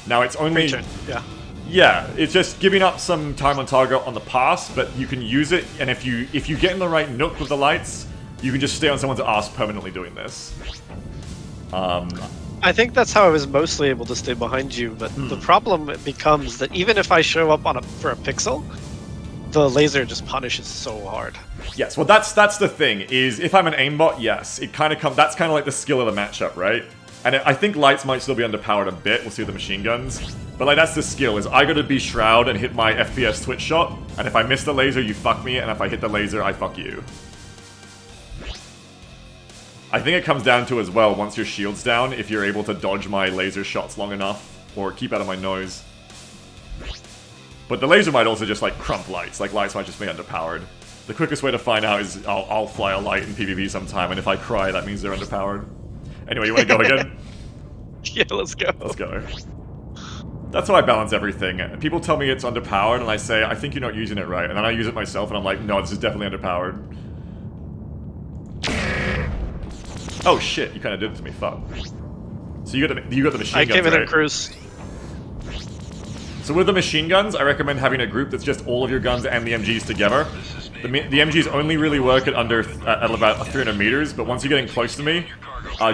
Now, it's only... Return. Yeah. Yeah, it's just giving up some time on target on the pass, but you can use it, and if you get in the right nook with the lights, you can just stay on someone's ass permanently doing this. I think that's how I was mostly able to stay behind you, but the problem becomes that even if I show up for a pixel, the laser just punishes so hard. Yes, well that's the thing, is if I'm an aimbot, yes, it kind of that's kind of like the skill of the matchup, right? And I think lights might still be underpowered a bit, we'll see with the machine guns. But like that's the skill, is I gotta be Shroud and hit my FPS twitch shot, and if I miss the laser, you fuck me, and if I hit the laser, I fuck you. I think it comes down to, as well, once your shield's down, if you're able to dodge my laser shots long enough, or keep out of my nose. But the laser might also just, like, crump lights. Like, lights might just be underpowered. The quickest way to find out is I'll fly a light in PvP sometime, and if I cry, that means they're underpowered. Anyway, you want to go again? Yeah, let's go. Let's go. That's how I balance everything. People tell me it's underpowered, and I say, I think you're not using it right. And then I use it myself, and I'm like, no, this is definitely underpowered. Oh shit, you kind of did it to me, fuck. So you got the machine guns, I came in right? and cruise. So with the machine guns, I recommend having a group that's just all of your guns and the MGs together. The MGs only really work at at about 300 meters, but once you're getting close to me,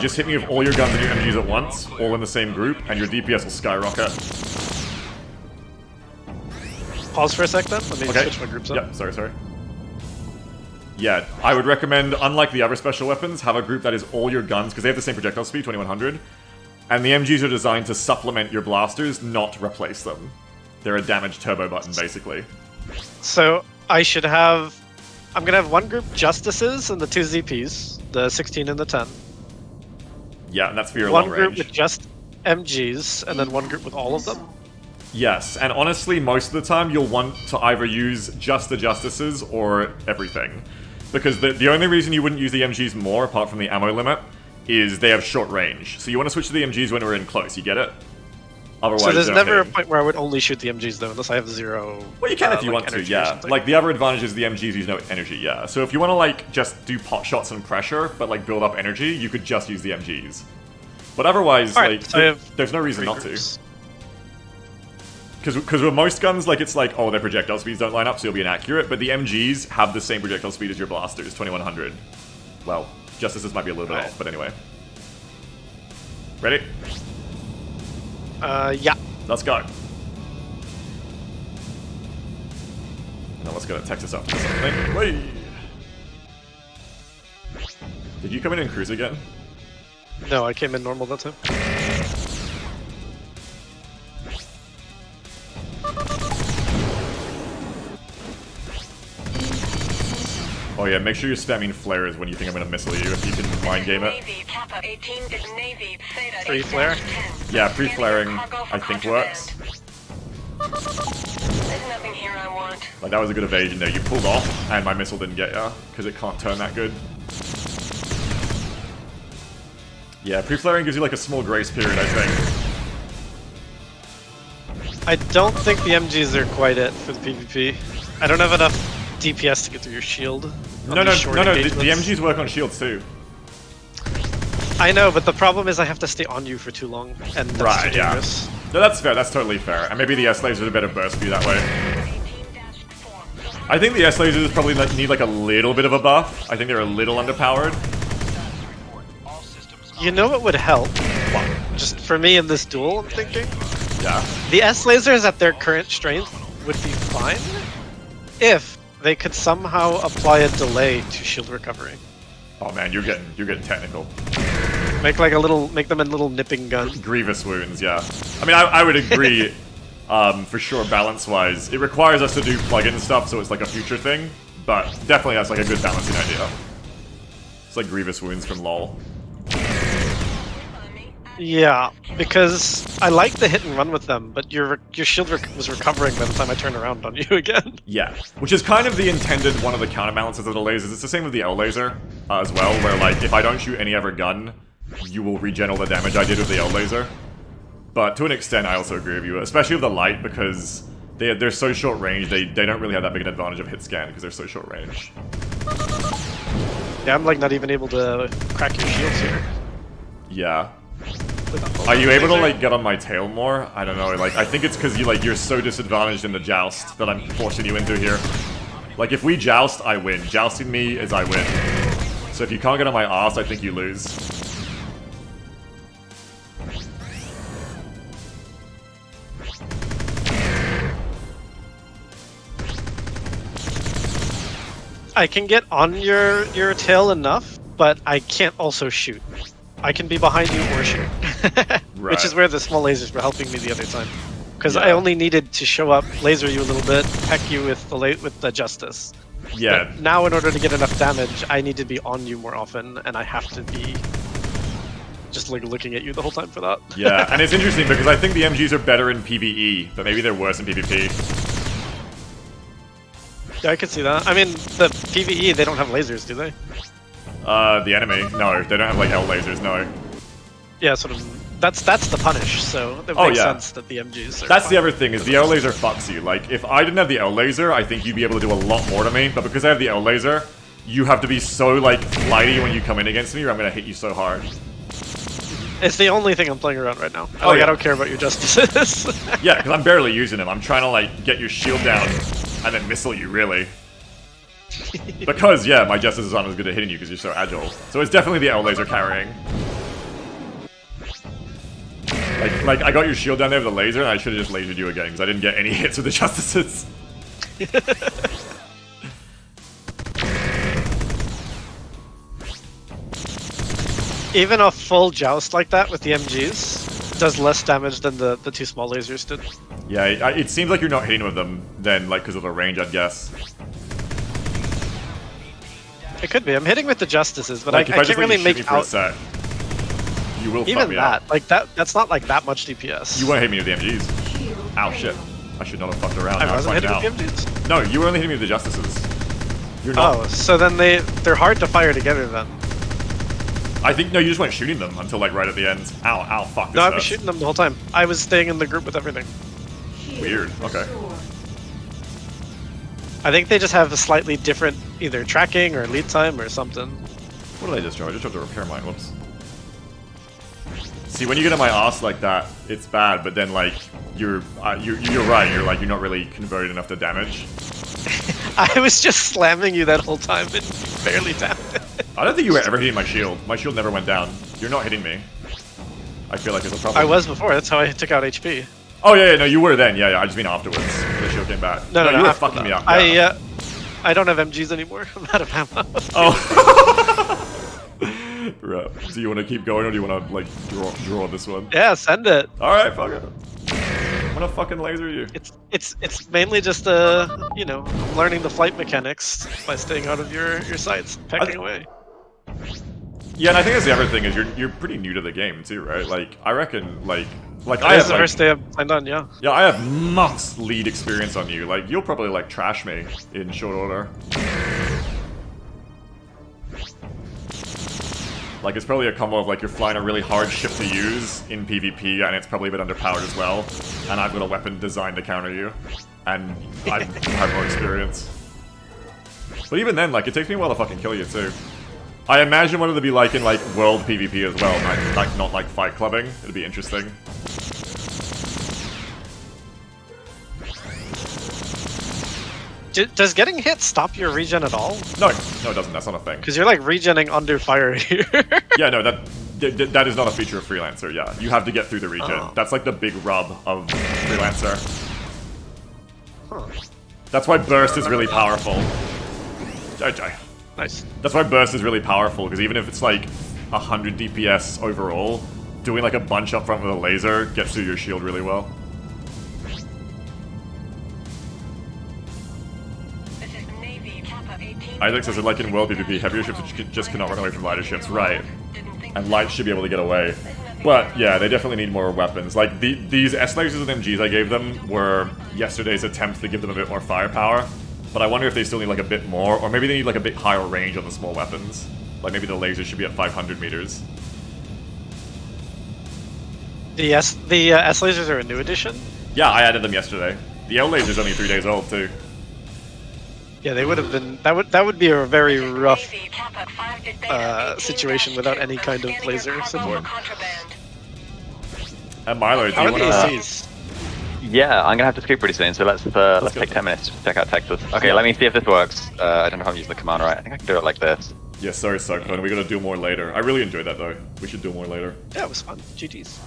just hit me with all your guns and your MGs at once, all in the same group, and your DPS will skyrocket. Pause for a sec then. Let me Okay. switch my groups up. Yep, sorry. Yeah, I would recommend, unlike the other special weapons, have a group that is all your guns, because they have the same projectile speed, 2100, and the MGs are designed to supplement your blasters, not replace them. They're a damage turbo button, basically. So I should have. I'm gonna have one group Justices and the two ZPs, the 16 and the 10. Yeah, and that's for your One long group range. with just MGs and then one group with all of them? Yes, and honestly, most of the time you'll want to either use just the Justices or everything. Because the only reason you wouldn't use the MGs more, apart from the ammo limit, is they have short range. So you want to switch to the MGs when we're in close, you get it? Otherwise, So there's they're never a hitting. point where I would only shoot the MGs though, unless I have 0. Well, you can if you like, want to, energy or yeah. something. Like, the other advantage is the MGs use no energy, yeah. So if you want to, like, just do pot shots and pressure, but, like, build up energy, you could just use the MGs. But otherwise, Alright, like, so I have there's no reason 3 not groups. to. Because with most guns, like, it's like, oh, their projectile speeds don't line up, so you'll be inaccurate, but the MGs have the same projectile speed as your blasters, 2100. Well, Justices might be a little bit off, but anyway. Ready? Yeah. Let's go. Now let's go to Texas up for something. Whee! Did you come in and cruise again? No, I came in normal that time. Oh yeah, make sure you're spamming flares when you think I'm gonna missile you, if you can mind game it. Navy, Kappa 18 is Navy, Theta Pre-flare? 8-10. Yeah, pre-flaring, Cargo for I think contraband. works. There's nothing here I want. Like, that was a good evasion there. You pulled off, and my missile didn't get ya, because it can't turn that good. Yeah, pre-flaring gives you like a small grace period, I think. I don't think the MGs are quite it for the PvP. I don't have enough DPS to get through your shield. No, the MGs work on shields too. I know, but the problem is I have to stay on you for too long, and that's Right, too yeah. dangerous. No, that's fair, that's totally fair. And maybe the S-Lasers are a better burst for you that way. 18-4. I think the S-Lasers probably need like a little bit of a buff. I think they're a little underpowered. You know what would help? Just for me in this duel, I'm thinking? Yeah. The S-Lasers at their current strength would be fine if they could somehow apply a delay to shield recovery. Oh man, you're getting technical. Make them a little nipping gun. Grievous wounds, yeah. I mean, I would agree, for sure, balance-wise. It requires us to do plug-in stuff, so it's like a future thing, but definitely that's like a good balancing idea. It's like Grievous wounds from LoL. Yeah, because I like the hit and run with them, but your shield was recovering by the time I turned around on you again. Yeah, which is kind of the intended one of the counterbalances of the lasers. It's the same with the L laser as well, where like if I don't shoot any other gun, you will regen all the damage I did with the L laser. But to an extent, I also agree with you, especially with the light, because they're so short range. They don't really have that big an advantage of hit scan because they're so short range. Yeah, I'm like not even able to crack your shields here. Yeah. Are you able to like get on my tail more? I don't know. Like I think it's because you're so disadvantaged in the joust that I'm forcing you into here. Like if we joust, I win. Jousting me is I win. So if you can't get on my ass, I think you lose. I can get on your tail enough, but I can't also shoot. I can be behind you or shoot. Right. Which is where the small lasers were helping me the other time. Because Yeah. I only needed to show up, laser you a little bit, peck you with the Justice. Yeah. But now in order to get enough damage, I need to be on you more often, and I have to be just like looking at you the whole time for that. Yeah, and it's interesting because I think the MGs are better in PvE, but maybe they're worse in PvP. Yeah, I could see that. I mean, the PvE, they don't have lasers, do they? The enemy, no, they don't have like L lasers, no. Yeah, sort of. That's the punish, so it Oh, makes yeah. sense that the MGs are That's the fine. other thing, is the L laser fucks you. Like, if I didn't have the L laser, I think you'd be able to do a lot more to me, but because I have the L laser, you have to be so, like, flighty when you come in against me, or I'm gonna hit you so hard. It's the only thing I'm playing around right now. Oh, yeah. I don't care about your Justices. Yeah, because I'm barely using them. I'm trying to, like, get your shield down, and then missile you, really. Because, yeah, my Justices aren't as good at hitting you because you're so agile. So it's definitely the L laser carrying. Like, I got your shield down there with the laser, and I should have just lasered you again, because I didn't get any hits with the Justices. Even a full joust like that with the MGs does less damage than the two small lasers did. Yeah, it seems like you're not hitting with them then, like, because of the range, I'd guess. It could be. I'm hitting with the Justices, but Like, I if I just can't let really you shoot me make for a out. sec, You will fuck Even me that, up. like that's not like that much DPS. You won't hit me with the MGs. Shield Ow, failed. shit. I should not have fucked around. I Now wasn't hitting out. with the MGs. No, you were only hitting me with the Justices. You're not. Oh, so then they're hard to fire together then. I think, no, you just weren't shooting them until like right at the end. Ow, ow, fuck, this No, I was hurts. shooting them the whole time. I was staying in the group with everything. Shield Weird, okay. restored. I think they just have a slightly different either tracking or lead time or something. What did I just drop? I just dropped a repair mine, whoops. See, when you get on my ass like that, it's bad, but then like, you're right, you're not really converted enough to damage. I was just slamming you that whole time and barely tapped it. I don't think you were ever hitting my shield. My shield never went down. You're not hitting me. I feel like it's a problem. I was before, that's how I took out HP. Oh yeah, no, you were then. Yeah, I just mean afterwards. The shield came back. No, you were after fucking me that. up. Yeah. I don't have MGs anymore. I'm out of ammo. Oh. Right. So you want to keep going, or do you want to like draw this one? Yeah, send it. All right, fuck it. I'm gonna fucking laser you. It's mainly just you know, learning the flight mechanics by staying out of your sights, pecking away. Yeah, and I think that's the other thing is you're pretty new to the game too, right? Like I reckon like I This have is the like, first day I've signed on, yeah. yeah, I have months lead experience on you. Like you'll probably like trash me in short order. Like it's probably a combo of like you're flying a really hard ship to use in PvP and it's probably a bit underpowered as well. And I've got a weapon designed to counter you. And I have more experience. But even then, like it takes me a while to fucking kill you too. I imagine what it'd be like in like world PvP as well, like not like fight clubbing. It'd be interesting. Does getting hit stop your regen at all? No, it doesn't. That's not a thing. Because you're like regenning under fire here. Yeah, no, that is not a feature of Freelancer. Yeah, you have to get through the regen. Oh. That's like the big rub of Freelancer. Huh. That's why burst is really powerful. Nice. That's why burst is really powerful because even if it's like 100 DPS overall, doing like a bunch up front with a laser gets through your shield really well. This is Navy Kappa 18. Isaac says that like in world PvP, heavier ships just cannot run away from lighter ships, right? And light should be able to get away. But yeah, they definitely need more weapons. Like these S lasers and MGs I gave them were yesterday's attempt to give them a bit more firepower. But I wonder if they still need like a bit more, or maybe they need like a bit higher range on the small weapons. Like maybe the lasers should be at 500 meters. The S lasers are a new addition. Yeah, I added them yesterday. The L laser's only 3 days old too. Yeah, they would have been. That would be a very rough Navy Kappa 5 Beta situation 18-2, without any kind of scanning laser for cargo support. contraband. And Milo, do How you are want the to... ACs? Yeah, I'm gonna have to scoop pretty soon, so let's go. take 10 minutes to check out Texas. Okay, let me see if this works. I don't know if I'm using the command right. I think I can do it like this. Yeah, sorry, Cyclone. We gotta do more later. I really enjoyed that though. We should do more later. Yeah, it was fun. GG's.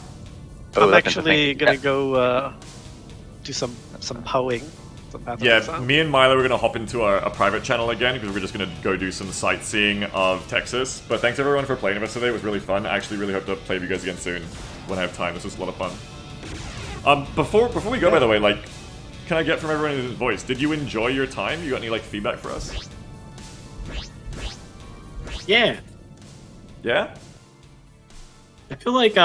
Oh, I'm that's actually interesting. gonna Yeah. go do some hoeing. Some Path of Yeah, Exile. me and Milo are gonna hop into a private channel again because we're just gonna go do some sightseeing of Texas. But thanks everyone for playing with us today. It was really fun. I actually really hope to play with you guys again soon when I have time. This was a lot of fun. Before we go, by the way, like, can I get from everyone in his voice? Did you enjoy your time? You got any like feedback for us? Yeah. Yeah. I feel like,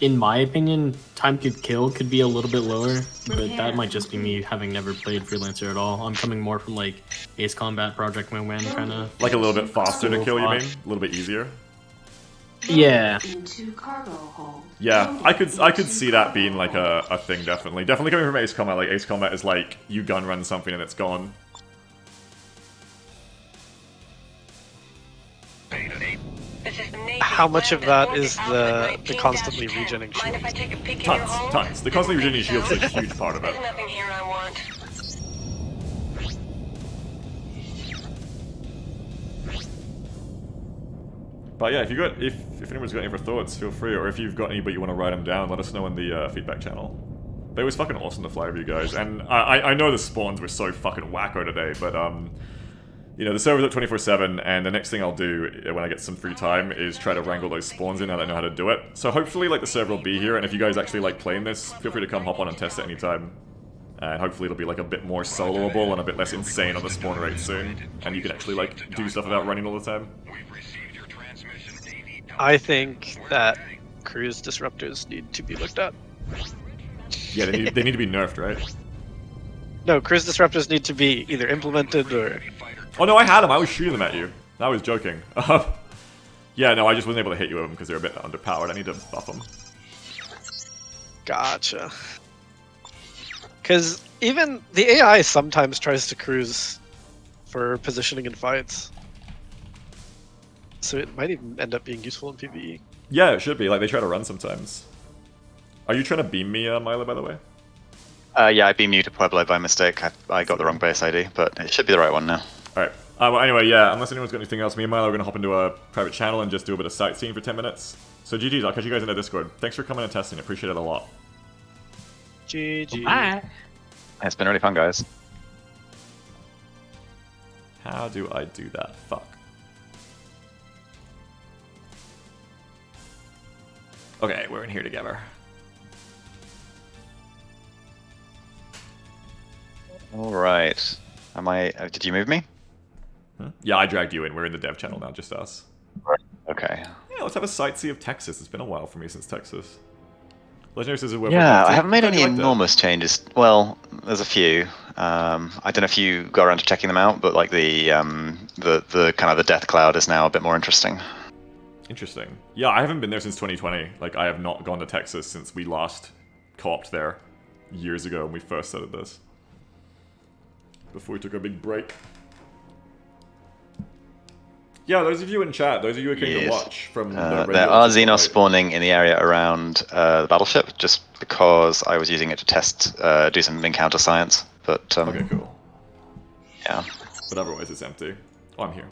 in my opinion, time to kill could be a little bit lower, but that might just be me having never played Freelancer at all. I'm coming more from, like, Ace Combat, Project Win-Win, kind of. Like a little bit faster to kill, you mean? Fast. A little bit easier. Yeah. Into cargo hold. Yeah, I could see that being like a thing, definitely. Definitely coming from Ace Combat. Like Ace Combat is like you gun run something and it's gone. This is Navy How much of that is Alpha the 19-10. constantly regenerating Mind if I shield? take a peek in your Tons, hold? tons. The constantly Didn't regenerating think shield's so. a huge part of it. There's nothing here I want. But yeah, if anyone's got any other thoughts, feel free. Or if you've got any but you want to write them down, let us know in the feedback channel. But it was fucking awesome to fly with you guys. And I know the spawns were so fucking wacko today, but you know, the server's up 24/7, and the next thing I'll do when I get some free time is try to wrangle those spawns in now that I know how to do it. So hopefully, like, the server will be here, and if you guys actually like playing this, feel free to come hop on and test it anytime. And hopefully it'll be like a bit more soloable and a bit less insane on the spawn rate soon. And you can actually like do stuff without running all the time. We've received your transmission, Navy I think that cruise disruptors need to be looked at. Yeah, they need to be nerfed, right? No, cruise disruptors need to be either implemented or... Oh no, I had them. I was shooting them at you. I was joking. Yeah, no, I just wasn't able to hit you with them because they're a bit underpowered. I need to buff them. Gotcha. Because even the AI sometimes tries to cruise for positioning in fights. So it might even end up being useful in PvE. Yeah, it should be. Like, they try to run sometimes. Are you trying to beam me, Milo, by the way? Yeah, I beamed you to Pueblo by mistake. I got the wrong base ID, but it should be the right one now. Alright. Well, anyway, yeah, unless anyone's got anything else, me and Milo are going to hop into a private channel and just do a bit of sightseeing for 10 minutes. So GG's, I'll catch you guys in the Discord. Thanks for coming and testing, appreciate it a lot. GG. Bye. It's been really fun, guys. How do I do that? Fuck. Okay, we're in here together. All right. Am I? Did you move me? Yeah, I dragged you in. We're in the dev channel now, just us. Okay. Yeah, let's have a sightsee of Texas. It's been a while for me since Texas. Legendary says Yeah, I haven't made any like that. enormous changes. Well, there's a few. I don't know if you got around to checking them out, but like the kind of the death cloud is now a bit more interesting. Interesting. Yeah, I haven't been there since 2020. Like, I have not gone to Texas since we last co-opted there years ago when we first started this. Before we took our big break. Yeah, those of you in chat, those of you who came to watch from the there are Xenos spawning in the area around the battleship, just because I was using it to test, do some encounter science. But okay, cool. Yeah. But otherwise, it's empty. Oh, I'm here.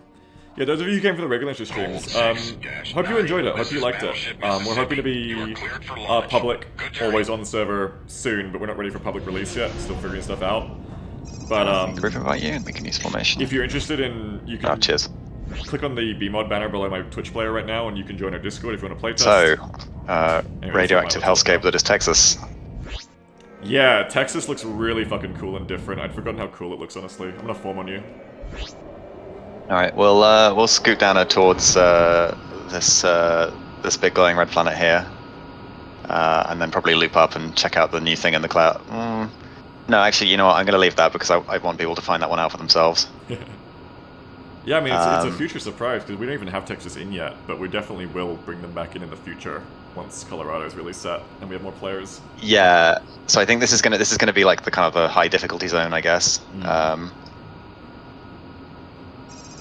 Yeah, those of you who came for the regular streams, hope you enjoyed it. Hope you liked it. We're hoping to be public, always on the server soon, but we're not ready for public release yet. Still figuring stuff out. But group invite you, and we can use formation. If you're interested in, you can cheers. click on the BMod banner below my Twitch player right now, and you can join our Discord if you want to play test. So, radioactive hellscape that is Texas. Yeah, Texas looks really fucking cool and different. I'd forgotten how cool it looks, honestly. I'm gonna form on you. Alright, we'll scoot down towards this big glowing red planet here. And then probably loop up and check out the new thing in the cloud. No, actually, you know what? I'm going to leave that because I want people to find that one out for themselves. Yeah, I mean, it's a future surprise because we don't even have Texas in yet, but we definitely will bring them back in the future once Colorado's really set and we have more players. Yeah, so I think this is gonna be like the kind of a high difficulty zone, I guess.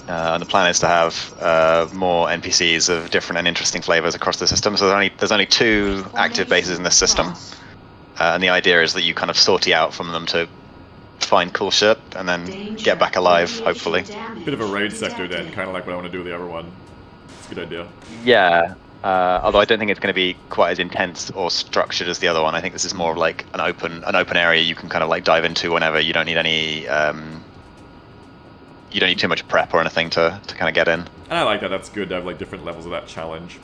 And the plan is to have more NPCs of different and interesting flavors across the system. So there's only 2 active bases in this system. And the idea is that you kind of sortie out from them to find cool shit and then get back alive, hopefully. Bit of a raid sector then, kind of like what I want to do with the other one. It's a good idea. Yeah, although I don't think it's going to be quite as intense or structured as the other one. I think this is more of like an open area you can kind of like dive into whenever. You don't need any, you don't need too much prep or anything to kind of get in. And I like that. That's good to have like different levels of that challenge.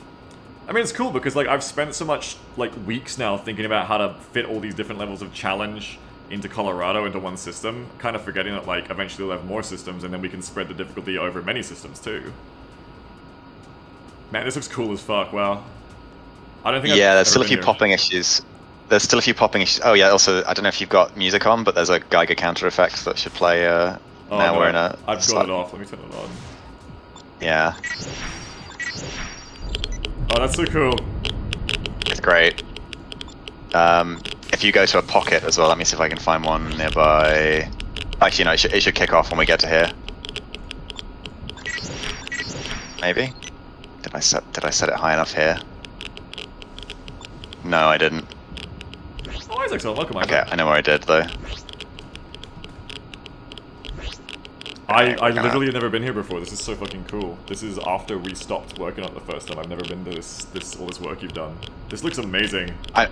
I mean, it's cool because like I've spent so much like weeks now thinking about how to fit all these different levels of challenge into Colorado into one system, kind of forgetting that like eventually we'll have more systems and then we can spread the difficulty over many systems too. Man, this looks cool as fuck. Wow. I don't think. Yeah, there's still a few popping issues. There's still a few popping issues. Oh yeah, also I don't know if you've got music on, but there's a Geiger counter effect that should play. Now no, we're in a. I've got it off. Let me turn it on. Yeah. Oh, that's so cool. It's great. If you go to a pocket as well, let me see if I can find one nearby. Actually, no, it should kick off when we get to here. Maybe. Did I set it high enough here? No, I didn't. Oh, Isaac's on. Welcome, Isaac. Okay, I know where I did though. I literally have never been here before. This is so fucking cool. This is after we stopped working on it the first time. I've never been to all this work you've done. This looks amazing. I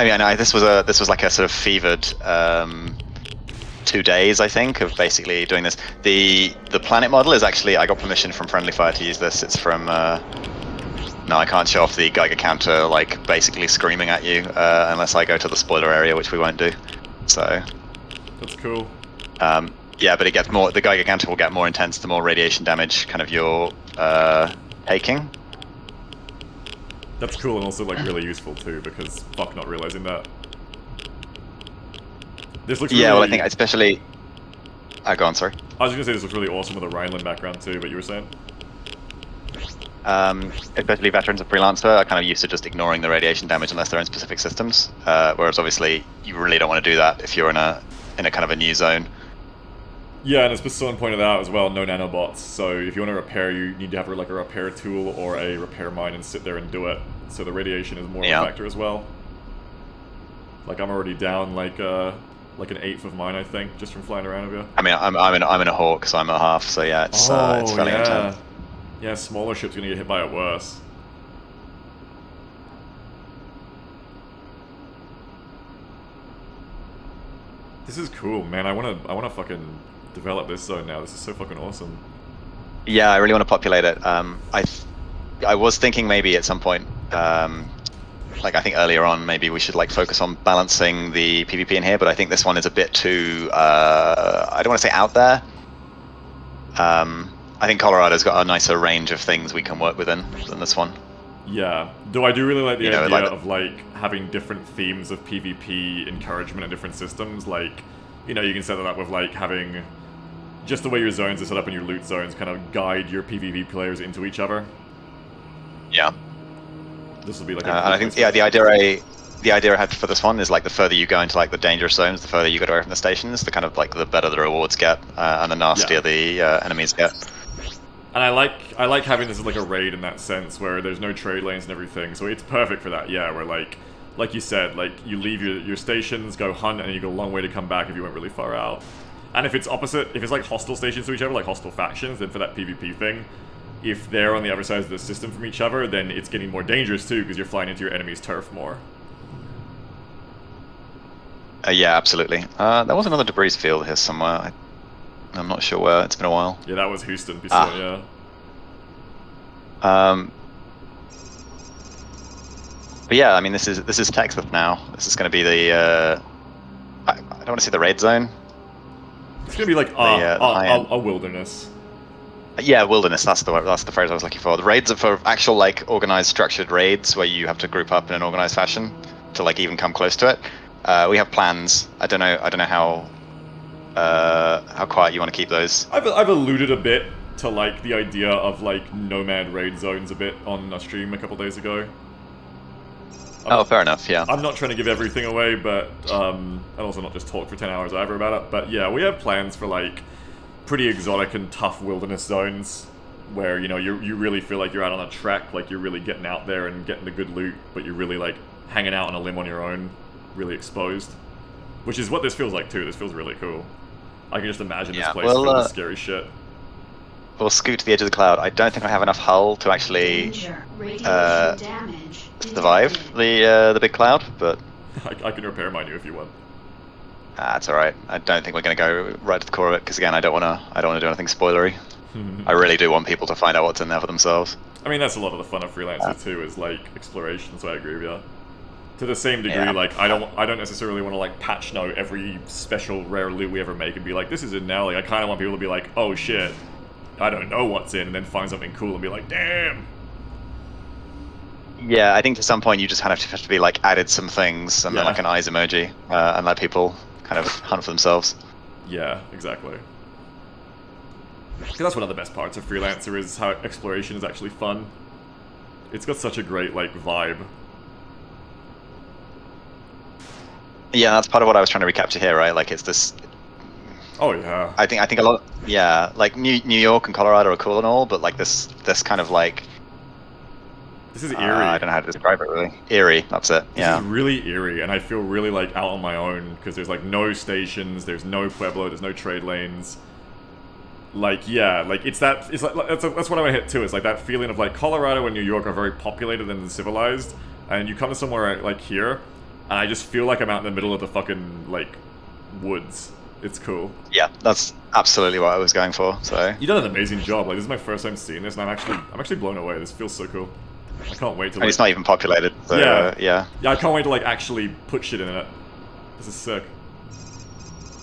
mean, this was like a sort of fevered 2 days, I think, of basically doing this. The planet model is actually, I got permission from Friendly Fire to use this. It's from no, I can't show off the Geiger counter like basically screaming at you unless I go to the spoiler area, which we won't do. So that's cool. Yeah, but it gets more. The Geiger counter will get more intense the more radiation damage kind of you're taking. That's cool and also like really useful too, because fuck not realizing that. This looks really... Yeah, well, I think especially... go on, sorry. I was gonna say this looks really awesome with a Rhineland background too, but you were saying? Especially veterans of Freelancer are kind of used to just ignoring the radiation damage unless they're in specific systems. Whereas obviously you really don't want to do that if you're in a kind of a new zone. Yeah, and as someone pointed out as well, no nanobots. So if you want to repair, you need to have like a repair tool or a repair mine and sit there and do it. So the radiation is more of a factor as well. Like I'm already down like an eighth of mine, I think, just from flying around over here. I mean, I'm in a Hawk, so I'm a half. So yeah, it's fairly intense. Yeah, smaller ships gonna get hit by it worse. This is cool, man. I wanna fucking develop this zone now. This is so fucking awesome. Yeah, I really want to populate it. I was thinking maybe at some point, like I think earlier on, maybe we should like focus on balancing the PvP in here. But I think this one is a bit too. I don't want to say out there. I think Colorado's got a nicer range of things we can work within than this one. Yeah, though I do really like the idea of like having different themes of PvP encouragement in different systems. Like, you know, you can set that up with like having just the way your zones are set up and your loot zones kind of guide your PvP players into each other. Yeah. This will be like. And I think the idea I had for this one is like the further you go into like the dangerous zones, the further you get away from the stations, the kind of like the better the rewards get, and the nastier the enemies get. And I like having this as like a raid in that sense, where there's no trade lanes and everything, so it's perfect for that. Yeah, where like you said, like you leave your stations, go hunt, and you go a long way to come back if you went really far out. And if it's opposite, if it's like hostile stations to each other, like hostile factions, then for that PvP thing, if they're on the other sides of the system from each other, then it's getting more dangerous too, because you're flying into your enemy's turf more. Yeah, absolutely. There was another debris field here somewhere. I'm not sure where. It's been a while. Yeah, that was Houston before, yeah. But yeah, I mean, this is Texas now. This is going to be the. I don't want to say the raid zone. It's going to be like a wilderness. Yeah, wilderness. That's the phrase I was looking for. The raids are for actual like organized, structured raids where you have to group up in an organized fashion to like even come close to it. We have plans. I don't know how quiet you want to keep those. I've alluded a bit to like the idea of like nomad raid zones a bit on a stream a couple days ago. Fair enough. Yeah. I'm not trying to give everything away, but and also not just talk for 10 hours either about it. But yeah, we have plans for like pretty exotic and tough wilderness zones where, you know, you really feel like you're out on a trek, like you're really getting out there and getting the good loot, but you're really like hanging out on a limb on your own, really exposed. Which is what this feels like too. This feels really cool. I can just imagine this place filled with scary shit. We'll scoot to the edge of the cloud. I don't think I have enough hull to actually survive the big cloud, but I can repair mine if you want. That's all right. I don't think we're going to go right to the core of it because again, I don't want to do anything spoilery. I really do want people to find out what's in there for themselves. I mean, that's a lot of the fun of Freelancer too, is like exploration. So I agree with you. To the same degree, like I don't necessarily want to like patch note every special rare loot we ever make and be like, this is in now. Like I kind of want people to be like, oh shit, I don't know what's in, and then find something cool and be like, damn. Yeah, I think to some point you just kind of have to be like added some things and then like an eyes emoji and let people kind of hunt for themselves. Yeah, exactly. Because that's one of the best parts of Freelancer is how exploration is actually fun. It's got such a great like vibe. Yeah, that's part of what I was trying to recapture here, right? Like it's this. Oh yeah. I think a lot. Yeah, like New York and Colorado are cool and all, but like this kind of like. This is eerie. I don't know how to describe it really. Eerie, that's it. Yeah. This is really eerie, and I feel really like out on my own because there's like no stations, there's no Pueblo, there's no trade lanes. Like yeah, like it's like that's what I want to hit too. It's like that feeling of like Colorado and New York are very populated and civilized, and you come to somewhere like here, and I just feel like I'm out in the middle of the fucking like woods. It's cool. Yeah, that's absolutely what I was going for. So you done an amazing job. Like this is my first time seeing this, and I'm actually blown away. This feels so cool. I can't wait to. Like, it's not even populated. So, yeah. I can't wait to like actually put shit in it. This is sick.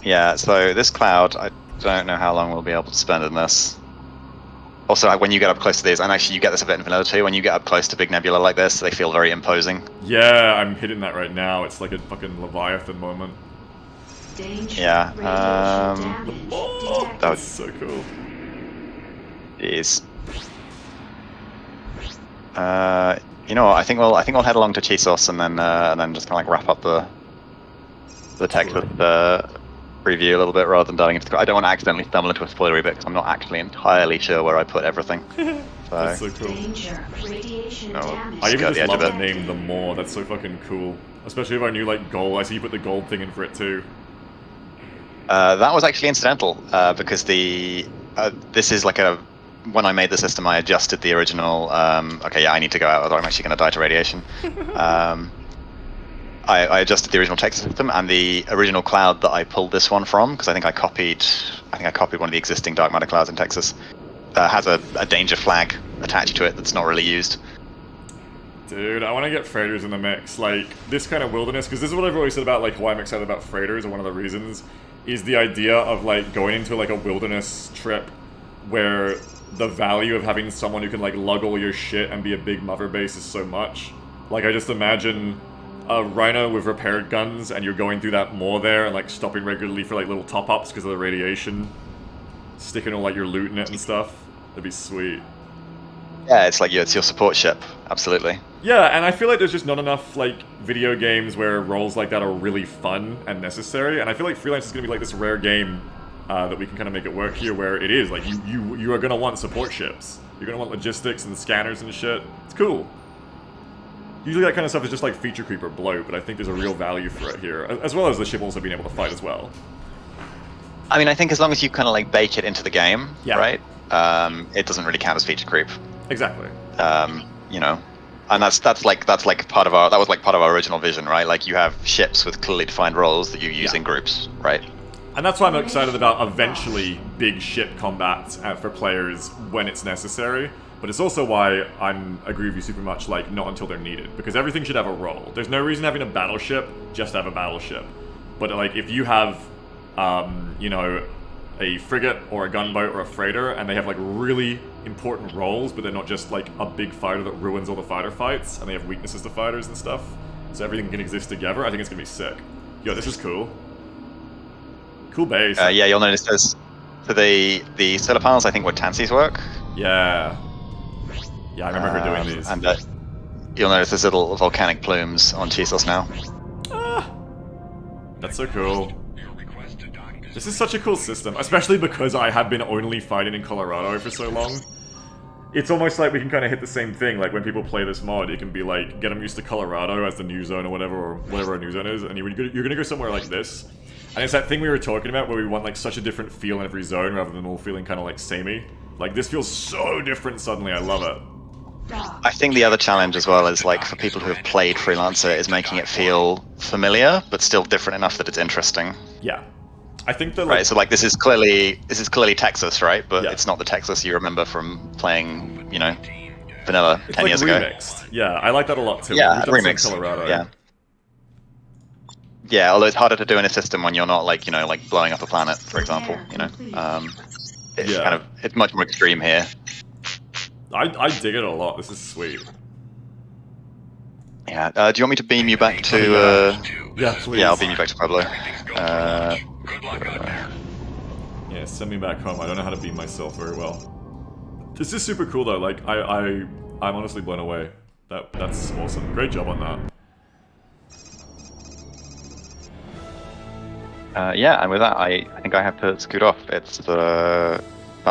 Yeah. So this cloud, I don't know how long we'll be able to spend in this. Also, when you get up close to these, and actually you get this a bit in vanilla too, when you get up close to big nebula like this, they feel very imposing. Yeah, I'm hitting that right now. It's like a fucking Leviathan moment. Danger. Yeah, Radiation damage detected. that was So cool. Jeez. You know what? I think we'll head along to Chisos and then just kind of like wrap up the text with the preview a little bit rather than diving into. I don't want to accidentally stumble into a spoilery bit because I'm not actually entirely sure where I put everything. That's So so cool. Danger. Radiation No, damage. I even Skirt the just edge love of the it. name the more. That's so fucking cool. Especially if I knew like gold. I see you put the gold thing in for it too. That was actually incidental because this is like a when I made the system, I adjusted the original. Okay, yeah, I need to go out, or I'm actually going to die to radiation. I adjusted the original text system and the original cloud that I pulled this one from because I think I copied one of the existing dark matter clouds in Texas. Has a danger flag attached to it that's not really used. Dude, I want to get freighters in the mix. Like, this kind of wilderness, because this is what I've always said about, like, why I'm excited about freighters, and one of the reasons is the idea of, like, going into, like, a wilderness trip where the value of having someone who can, like, lug all your shit and be a big mother base is so much. Like, I just imagine a rhino with repaired guns, and you're going through that moor there, and, like, stopping regularly for, like, little top-ups because of the radiation. Sticking all, like, your loot in it and stuff. That'd be sweet. Yeah, it's like it's your support ship, absolutely. Yeah, and I feel like there's just not enough, like, video games where roles like that are really fun and necessary, and I feel like Freelancer is going to be, like, this rare game that we can kind of make it work here, where it is, like, you are going to want support ships. You're going to want logistics and scanners and shit. It's cool. Usually that kind of stuff is just, like, feature creep or bloat, but I think there's a real value for it here, as well as the ship also being able to fight as well. I mean, I think as long as you kind of like bake it into the game, Yeah. right? It doesn't really count as feature creep. Exactly. You know, and that's like part of our original vision, right? Like you have ships with clearly defined roles that you use in groups, right? And that's why I'm excited about eventually big ship combat for players when it's necessary. But it's also why I'm agree with you super much, like, not until they're needed. Because everything should have a role. There's no reason having a battleship just to have a battleship. But, like, if you have, you know, a frigate or a gunboat or a freighter, and they have, like, really important roles, but they're not just, like, a big fighter that ruins all the fighter fights, and they have weaknesses to fighters and stuff, so everything can exist together, I think it's gonna be sick. Yo, this is cool. Cool base. Yeah, you'll notice there's so the solar panels I think where Tansi's work. Yeah. Yeah, I remember her doing these. And you'll notice there's little volcanic plumes on Chisos now. That's so cool. This is such a cool system, especially because I have been only fighting in Colorado for so long. It's almost like we can kind of hit the same thing, like when people play this mod, it can be like, get them used to Colorado as the new zone or whatever a new zone is, and you're gonna go somewhere like this. And it's that thing we were talking about where we want like such a different feel in every zone rather than all feeling kind of like samey. Like this feels so different suddenly, I love it. I think the other challenge as well is like for people who have played Freelancer is making it feel familiar but still different enough that it's interesting. Yeah. I think that right, so like this is clearly Texas, right? But Yeah. it's not the Texas you remember from playing, you know, vanilla it's 10 like years remixed. ago. Yeah, I like that a lot too. Yeah, We've done some remix. Colorado. Yeah. Yeah, although it's harder to do in a system when you're not like, you know, like blowing up a planet, for example, you know. It's Yeah. it's much more extreme here. I dig it a lot. This is sweet. Yeah. Do you want me to beam you back to Yeah, please. yeah, I'll beam you back to Pueblo. Good luck out there. Yeah, send me back home. I don't know how to beam myself very well. This is super cool though. Like I'm honestly blown away. That's awesome. Great job on that. Yeah, and with that, I think I have to scoot off. It's about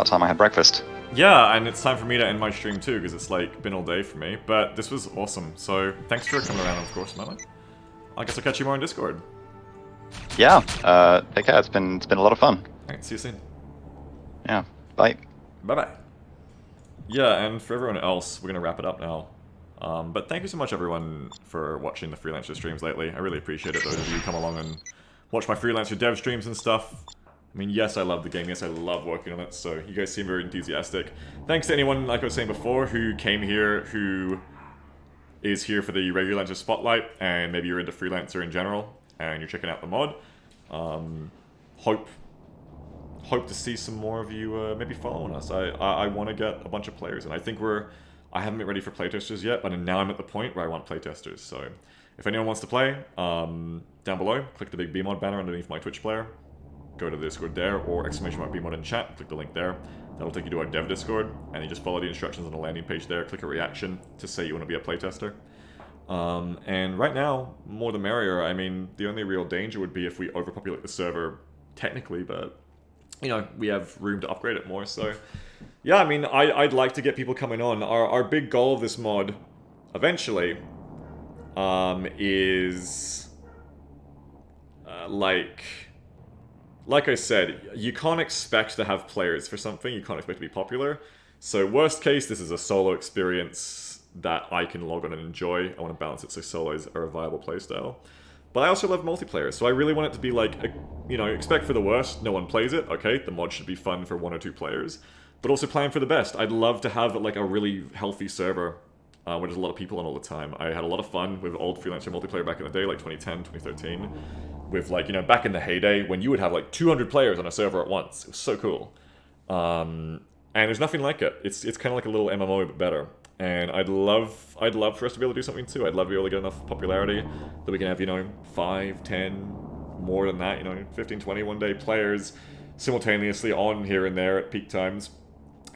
time I had breakfast. Yeah, and it's time for me to end my stream too, because it's like been all day for me. But this was awesome. So thanks for coming around, of course, Mama. I guess I'll catch you more on Discord. Yeah. Take care. It's been a lot of fun. Alright, see you soon. Yeah. Bye. Bye bye. Yeah, and for everyone else, we're gonna wrap it up now. But thank you so much, everyone, for watching the Freelancer streams lately. I really appreciate it. Those of you who come along and watch my Freelancer dev streams and stuff. I mean, yes, I love the game. Yes, I love working on it. So you guys seem very enthusiastic. Thanks to anyone, like I was saying before, who came here, who is here for the regular Freelancer Spotlight, and maybe you're into Freelancer in general, and you're checking out the mod. Hope hope to see some more of you maybe following us. I want to get a bunch of players, and I think I haven't been ready for playtesters yet, but now I'm at the point where I want playtesters. So if anyone wants to play, down below, click the big BMod banner underneath my Twitch player, go to the Discord there, or !BMod in chat, click the link there. That'll take you to our dev Discord, and you just follow the instructions on the landing page there, click a reaction to say you want to be a playtester. And right now, more the merrier. I mean, the only real danger would be if we overpopulate the server technically, but you know, we have room to upgrade it more, so yeah, I mean, I'd like to get people coming on. Our big goal of this mod, eventually, is like I said, you can't expect to have players for something, you can't expect to be popular. So worst case, this is a solo experience that I can log on and enjoy. I want to balance it so solos are a viable playstyle. But I also love multiplayer, so I really want it to be like, you know, expect for the worst, no one plays it, okay, the mod should be fun for 1 or 2 players. But also plan for the best. I'd love to have like a really healthy server where there's a lot of people on all the time. I had a lot of fun with old Freelancer multiplayer back in the day, like 2010, 2013. With like, you know, back in the heyday when you would have like 200 players on a server at once. It was so cool. And there's nothing like it. It's kind of like a little MMO but better. And I'd love for us to be able to do something too. I'd love to be able to get enough popularity that we can have, you know, 5, 10, more than that, you know, 15, 20 one-day players simultaneously on here and there at peak times.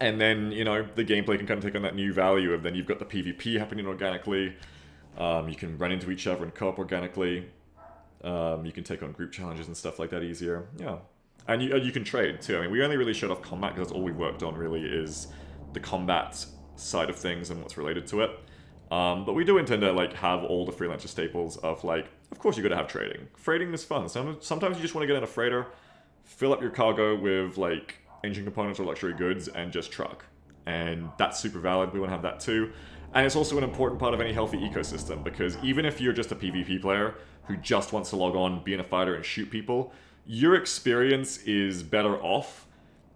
And then, you know, the gameplay can kind of take on that new value of then you've got the PvP happening organically. You can run into each other and co-op organically. You can take on group challenges and stuff like that easier. Yeah. And you can trade too. I mean, we only really showed off combat because that's all we've worked on really is the combat side of things and what's related to it. But we do intend to like have all the Freelancer staples of like, of course you got to have trading. Freighting is fun. Sometimes you just want to get in a freighter, fill up your cargo with like engine components or luxury goods and just truck. And that's super valid. We want to have that too. And it's also an important part of any healthy ecosystem because even if you're just a PvP player who just wants to log on, be in a fighter and shoot people, your experience is better off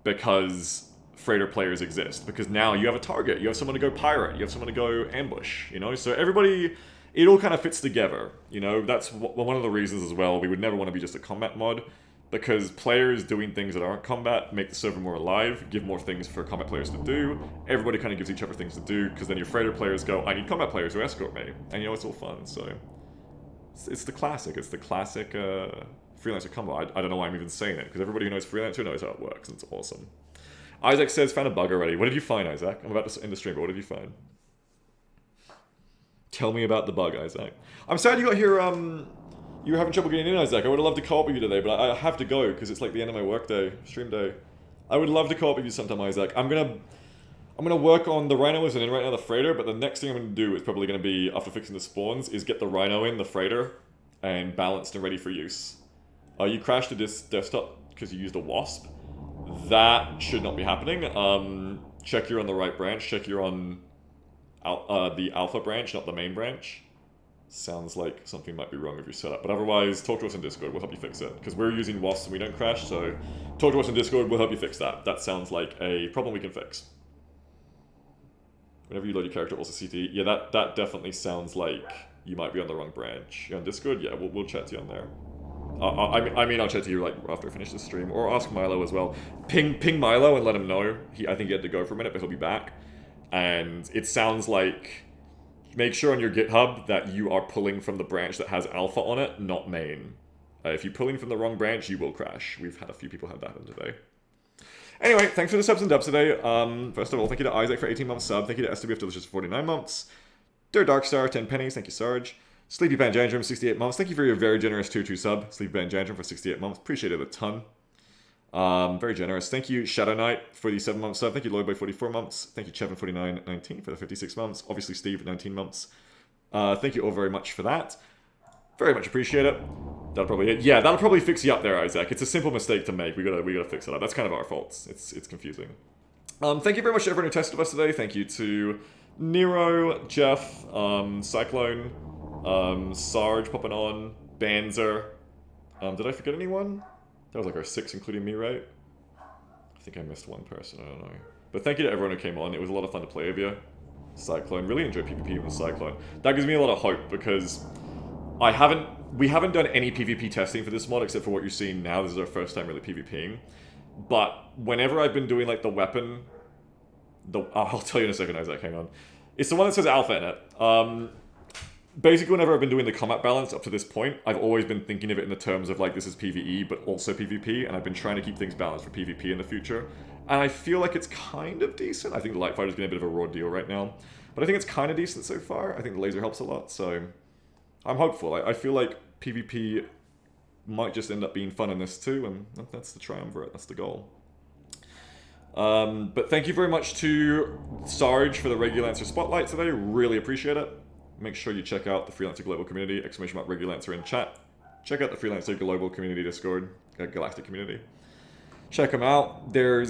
because freighter players exist. Because now you have a target, you have someone to go pirate, you have someone to go ambush, you know? So everybody, it all kind of fits together, you know? That's one of the reasons as well we would never want to be just a combat mod because players doing things that aren't combat make the server more alive, give more things for combat players to do. Everybody kind of gives each other things to do because then your freighter players go, I need combat players who escort me. And you know, it's all fun, so... It's the classic. It's the classic Freelancer combo. I don't know why I'm even saying it, because everybody who knows Freelancer knows how it works. It's awesome. Isaac says, found a bug already. What did you find, Isaac? I'm about to end the stream, but what did you find? Tell me about the bug, Isaac. I'm sad you got here, you were having trouble getting in, Isaac. I would have loved to co-op with you today, but I have to go, because it's like the end of my work day, stream day. I would love to co-op with you sometime, Isaac. I'm gonna work on the Rhino isn't in right now, the freighter, but the next thing I'm gonna do is probably gonna be, after fixing the spawns, is get the Rhino in, the freighter, and balanced and ready for use. You crashed the desktop because you used a wasp. That should not be happening. Check you're on the right branch, check you're on the alpha branch, not the main branch. Sounds like something might be wrong with your setup, but otherwise, talk to us in Discord, we'll help you fix it. Because we're using wasps and we don't crash, so talk to us in Discord, we'll help you fix that. That sounds like a problem we can fix. Whenever you load your character, also CT. Yeah, that definitely sounds like you might be on the wrong branch. You're on Discord? Yeah, we'll chat to you on there. I mean, I'll chat to you like after I finish the stream, or ask Milo as well. Ping Milo and let him know. I think he had to go for a minute, but he'll be back. And it sounds like, make sure on your GitHub that you are pulling from the branch that has alpha on it, not main. If you're pulling from the wrong branch, you will crash. We've had a few people have that happen today. Anyway, thanks for the subs and dubs today. First of all, thank you to Isaac for 18 months sub. Thank you to SWF Delicious for 49 months. Dear Darkstar, 10 pennies. Thank you, Sarge. Sleepy Banjandrum, 68 months. Thank you for your very generous tier 2 sub. Sleepy Banjandrum for 68 months. Appreciate it a ton. Very generous. Thank you, Shadow Knight, for the 7-month sub. Thank you, Lloydboy, 44 months. Thank you, Chevin4919 for the 56 months. Obviously, Steve, 19 months. Thank you all very much for that. Very much appreciate it. That'll probably yeah, that'll probably fix you up there, Isaac. It's a simple mistake to make. We gotta fix it up. That's kind of our fault. It's confusing. Thank you very much to everyone who tested us today. Thank you to Nero, Jeff, Cyclone, Sarge popping on, Banzer. Did I forget anyone? That was like our 6, including me, right? I think I missed one person. I don't know. But thank you to everyone who came on. It was a lot of fun to play with you. Cyclone, really enjoyed PvP with Cyclone. That gives me a lot of hope because we haven't done any PvP testing for this mod except for what you're seeing now. This is our first time really PvPing. but whenever I've been doing like the weapon, I'll tell you in a second, Isaac. Hang on. It's the one that says alpha in it. Basically, whenever I've been doing the combat balance up to this point, I've always been thinking of it in the terms of like this is PvE, but also PvP, and I've been trying to keep things balanced for PvP in the future. And I feel like it's kind of decent. I think the light fighter's getting a bit of a raw deal right now, but I think it's kind of decent so far. I think the laser helps a lot, so I'm hopeful. I feel like PvP might just end up being fun in this too, and that's the triumvirate. That's the goal. But thank you very much to Sarge for the Regulancer Spotlight today. Really appreciate it. Make sure you check out the Freelancer Global Community, !Regulancer in chat. Check out the Freelancer Global Community Discord, Galactic Community. Check them out. They're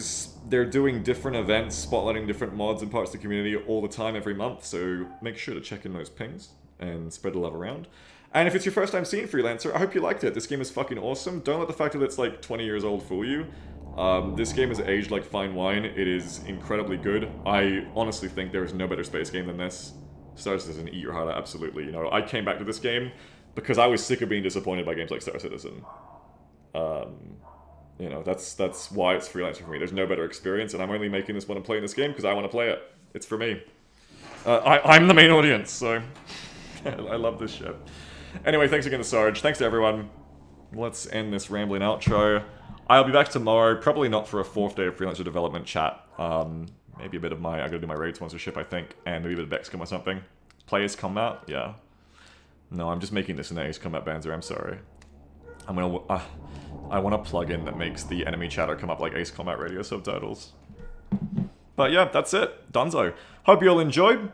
doing different events, spotlighting different mods and parts of the community all the time, every month, so make sure to check in those pings and spread the love around. And if it's your first time seeing Freelancer, I hope you liked it. This game is fucking awesome. Don't let the fact that it's like 20 years old fool you. This game is aged like fine wine. It is incredibly good. I honestly think there is no better space game than this. Star Citizen, eat your heart out, absolutely. You know, I came back to this game because I was sick of being disappointed by games like Star Citizen. You know, that's why it's Freelancer for me. There's no better experience, and I'm only making this one and playing this game because I want to play it. It's for me. I'm the main audience, so I love this shit. Anyway, thanks again to Sarge. Thanks to everyone. Let's end this rambling outro. I'll be back tomorrow, probably not for a 4th day of Freelancer development chat. Maybe a bit of I gotta do my raid sponsorship, I think, and maybe a bit of XCOM or something. Play Ace Combat? Yeah. No, I'm just making this an Ace Combat Banzer, I'm sorry. I want a plugin that makes the enemy chatter come up like Ace Combat radio subtitles. But yeah, that's it. Dunzo. Hope you all enjoyed.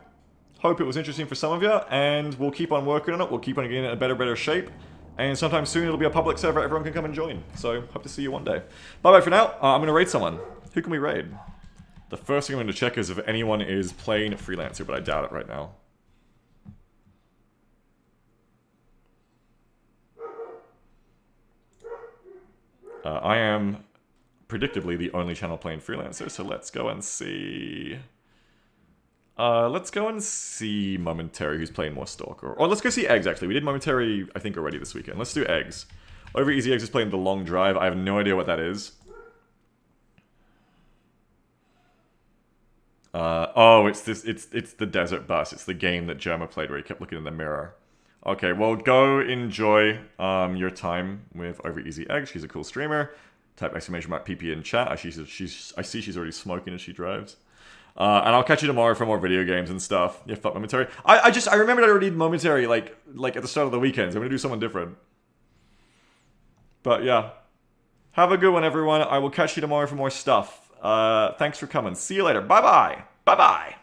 Hope it was interesting for some of you, and we'll keep on working on it. We'll keep on getting it in a better shape. And sometime soon it'll be a public server everyone can come and join. So, hope to see you one day. Bye-bye for now. I'm going to raid someone. Who can we raid? The first thing I'm going to check is if anyone is playing Freelancer, but I doubt it right now. I am, predictably, the only channel playing Freelancer, so let's go and see... let's go and see Momentary, who's playing more Stalker. Or let's go see Eggs, actually. We did Momentary, I think, already this weekend. Let's do Eggs. Over Easy Eggs is playing The Long Drive. I have no idea what that is. Oh, it's the Desert Bus. It's the game that Jerma played where he kept looking in the mirror. Okay, well, go enjoy your time with Over Easy Eggs. She's a cool streamer. Type !PP in chat. I see she's already smoking as she drives. And I'll catch you tomorrow for more video games and stuff. Yeah, fuck Momentary. I remembered I already did Momentary like at the start of the weekend, so I'm gonna do something different. But yeah. Have a good one, everyone. I will catch you tomorrow for more stuff. Thanks for coming. See you later. Bye-bye. Bye-bye.